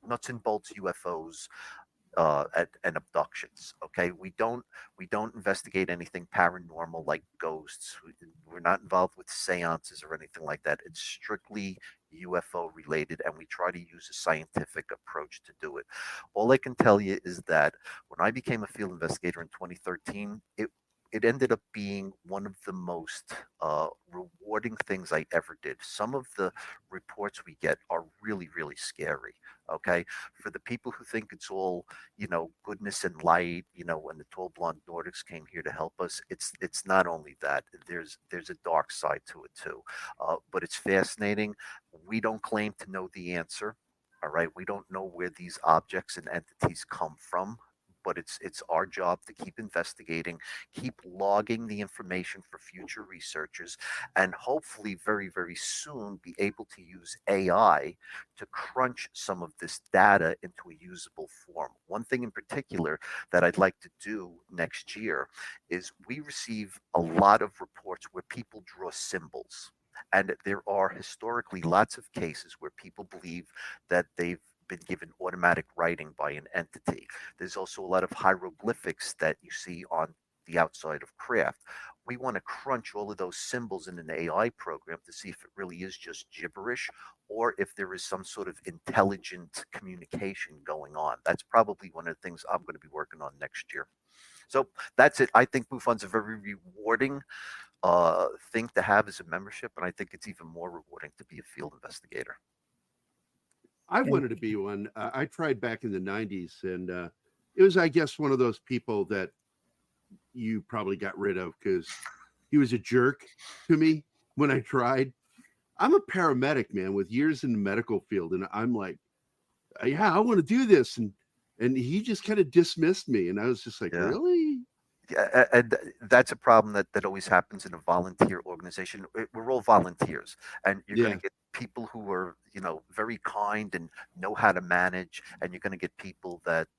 nuts and bolts UFOs, and abductions. Okay, we don't investigate anything paranormal like ghosts. We're not involved with seances or anything like that. It's strictly UFO related, and we try to use a scientific approach to do it. All I can tell you is that when I became a field investigator in 2013, it ended up being one of the most rewarding things I ever did. Some of the reports we get are really, really scary. Okay, for the people who think it's all goodness and light, when the tall blonde Nordics came here to help us, it's not only that. There's a dark side to it too, but it's fascinating. We don't claim to know the answer. All right, we don't know where these objects and entities come from, but it's our job to keep investigating, keep logging the information for future researchers, and hopefully very, very soon be able to use AI to crunch some of this data into a usable form. One thing in particular that I'd like to do next year is we receive a lot of reports where people draw symbols. And there are historically lots of cases where people believe that they've been given automatic writing by an entity. There's also a lot of hieroglyphics that you see on the outside of craft. We want to crunch all of those symbols in an AI program to see if it really is just gibberish or if there is some sort of intelligent communication going on. That's probably one of the things I'm going to be working on next year. So that's it. I think MUFON's a very rewarding thing to have as a membership, and I think it's even more rewarding to be a field investigator. I wanted to be one. I tried back in the 90s, and it was, I guess, one of those people that you probably got rid of because he was a jerk to me when I tried. I'm a paramedic, man, with years in the medical field, and I'm like, yeah, I want to do this. And he just kind of dismissed me, and I was just like, really? Yeah, and that's a problem that always happens in a volunteer organization. We're all volunteers, and you're going to get people who are very kind and know how to manage, and you're going to get people that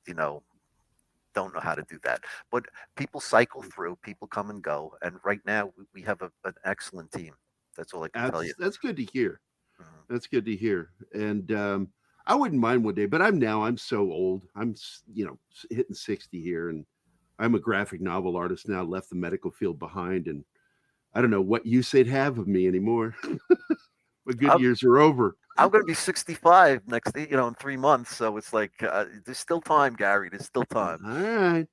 don't know how to do that. But people cycle through, people come and go, and right now we have an excellent team. That's all I can tell you. That's good to hear. Mm-hmm. That's good to hear. And I wouldn't mind one day, but I'm so old. I'm hitting 60 here, and I'm a graphic novel artist now, left the medical field behind, and I don't know what use they'd have of me anymore. My good years are over. I'm going to be 65 in 3 months. So it's like, there's still time, Gary. There's still time.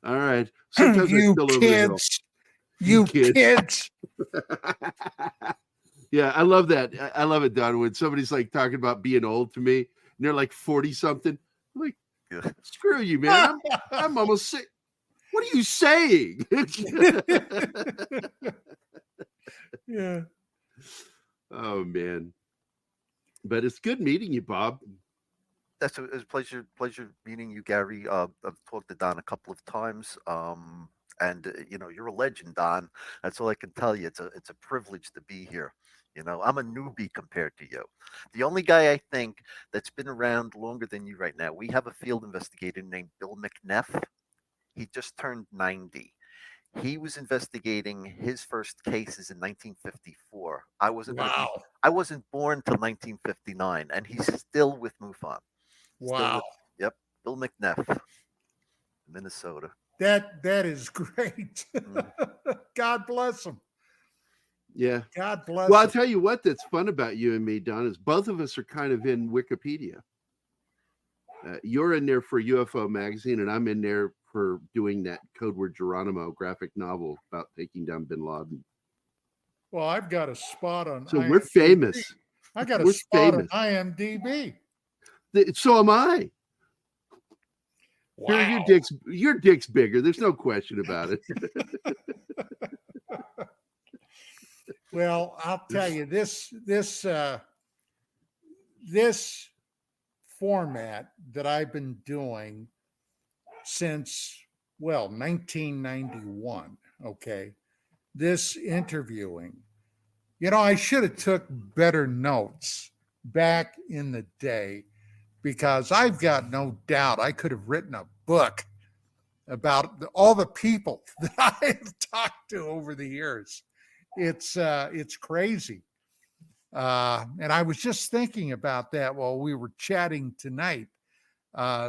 All right. Sometimes you kids. You kids. Yeah, I love that. I love it, Don, when somebody's like talking about being old to me, and they're like 40 something. I'm like, screw you, man. I'm almost sick. What are you saying? Yeah. Oh man. But it's good meeting you, Bob. It's a pleasure meeting you, Gary. I've talked to Don a couple of times. And you're a legend, Don. That's all I can tell you. It's a privilege to be here. I'm a newbie compared to you. The only guy I think that's been around longer than you right now, we have a field investigator named Bill McNeff. He just turned 90. He was investigating his first cases in 1954. I wasn't born till 1959, and he's still with MUFON. Wow. Yep. Bill McNeff, Minnesota. That is great. God bless him. Yeah. God bless Well, I'll him. tell you what that's fun about you and me, Don, is both of us are kind of in Wikipedia. You're in there for UFO Magazine, and I'm in there for doing that Code Word Geronimo graphic novel about taking down bin Laden. Well, I've got a spot on So IMDb. we're famous. I got a We're spot famous. on IMDb. So am I. Wow. Your dick's bigger. There's no question about it. Well, I'll tell you, this format that I've been doing since 1991. Okay, this interviewing. I should have took better notes back in the day, because I've got no doubt I could have written a book about all the people that I've talked to over the years. It's crazy. And I was just thinking about that while we were chatting tonight.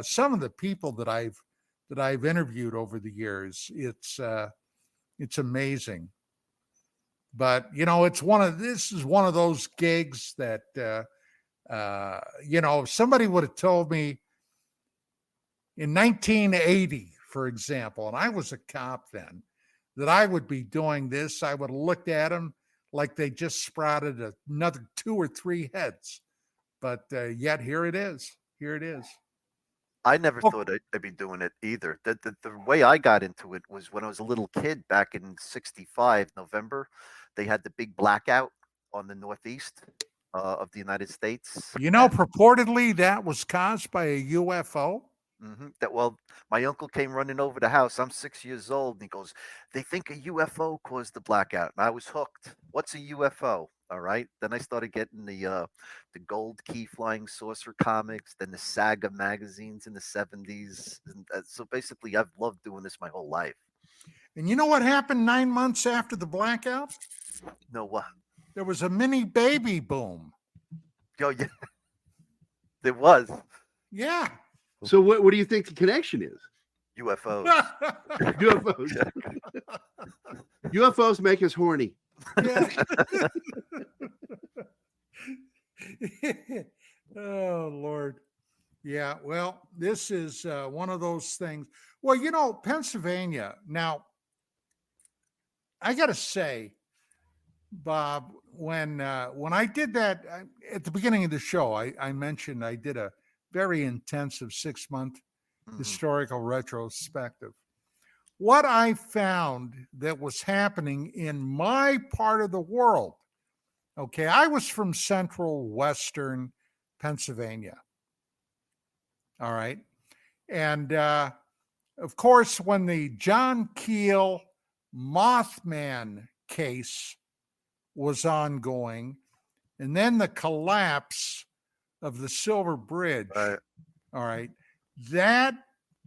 Some of the people that I've interviewed over the years, it's amazing. But this is one of those gigs that if somebody would have told me in 1980, for example, and I was a cop then, that I would be doing this, I would have looked at them like they just sprouted another 2 or 3 heads. But yet here it is. Here it is. I never thought I'd be doing it either. The way I got into it was when I was a little kid back in '65, November. They had the big blackout on the Northeast of the United States. Purportedly that was caused by a UFO. Well, my uncle came running over the house. I'm 6 years old, and he goes, "They think a UFO caused the blackout." And I was hooked. What's a UFO? All right. Then I started getting the Gold Key Flying Saucer comics, then the Saga magazines in the '70s. And so basically, I've loved doing this my whole life. And you know what happened 9 months after the blackout? No, what? There was a mini baby boom. Oh, yeah. There was. Yeah. So what do you think the connection is? UFOs. UFOs. UFOs make us horny. Yeah. Oh, Lord. Yeah. Well, this is one of those things. Well, Pennsylvania. Now, I got to say, Bob, when I did that at the beginning of the show, I mentioned I did a very intensive 6-month historical retrospective. What I found that was happening in my part of the world, okay, I was from central western Pennsylvania. All right. And of course, when the John Keel Mothman case was ongoing, and then the collapse of the Silver Bridge. Right. All right. That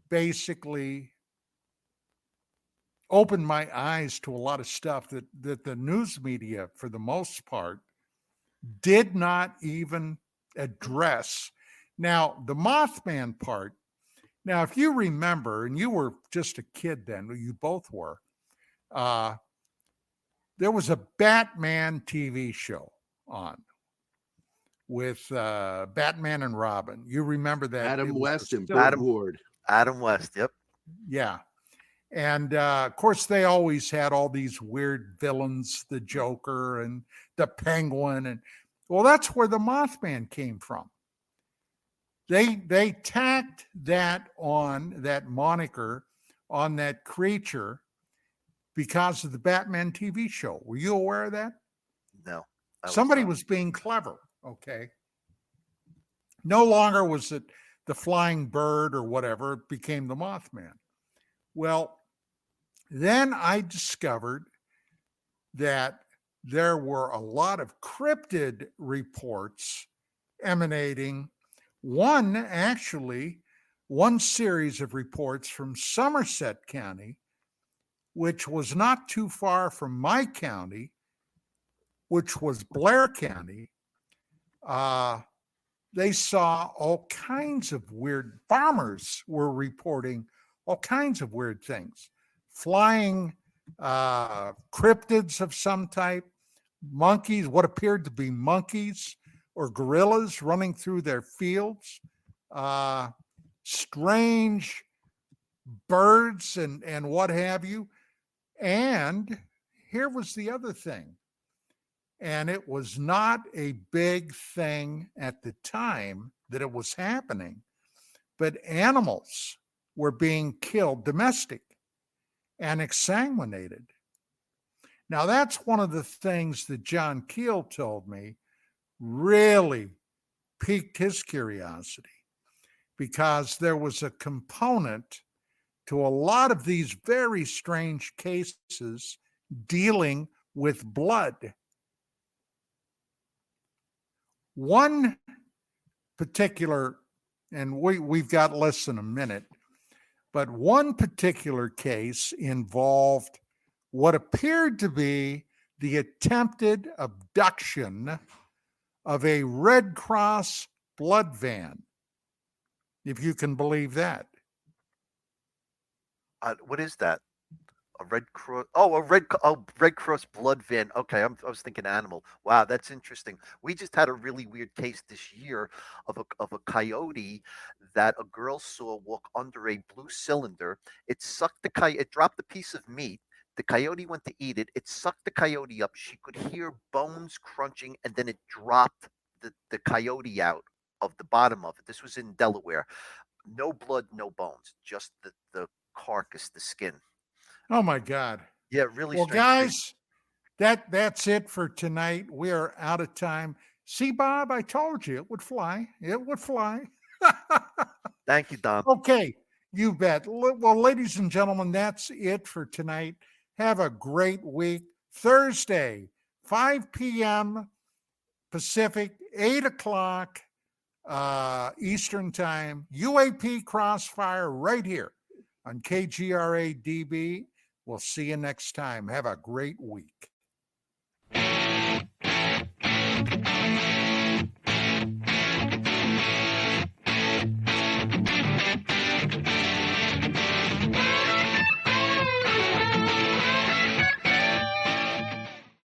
basically opened my eyes to a lot of stuff that the news media, for the most part, did not even address. Now, the Mothman part, now, if you remember, and you were just a kid then, you both were, there was a Batman TV show on with Batman and Robin. You remember that? Adam West and Adam Ward. Adam West, yep. Yeah. And of course, they always had all these weird villains, the Joker and the Penguin. And well, that's where the Mothman came from. They tacked that on, that moniker on that creature because of the Batman TV show. Were you aware of that? No. Somebody was being clever. Okay. No longer was it the flying bird or whatever. It became the Mothman. Well, then I discovered that there were a lot of cryptid reports emanating. One series of reports from Somerset County, which was not too far from my county, which was Blair County. they saw all kinds of weird, farmers were reporting all kinds of weird things, flying cryptids of some type, monkeys, what appeared to be monkeys or gorillas running through their fields, strange birds and what have you. And here was the other thing. And it was not a big thing at the time that it was happening, but animals were being killed, domestic, and exsanguinated. Now, that's one of the things that John Keel told me really piqued his curiosity, because there was a component to a lot of these very strange cases dealing with blood. One particular, and we've got less than a minute, but one particular case involved what appeared to be the attempted abduction of a Red Cross blood van, if you can believe that. What is that? A Red Cross? Oh, Red Cross blood van. Okay, I was thinking animal. Wow, that's interesting. We just had a really weird case this year of a coyote that a girl saw walk under a blue cylinder. It sucked the coyote. It dropped a piece of meat. The coyote went to eat it. It sucked the coyote up. She could hear bones crunching, and then it dropped the coyote out of the bottom of it. This was in Delaware. No blood, no bones, just the carcass, the skin. Oh my God. Yeah, really. Well, guys, that's it for tonight. We are out of time. See, Bob, I told you it would fly. It would fly. Thank you, Dom. Okay, you bet. Well, ladies and gentlemen, that's it for tonight. Have a great week. Thursday, 5 p.m. Pacific, 8 o'clock Eastern Time. UAP Crossfire right here on KGRAdb. We'll see you next time. Have a great week.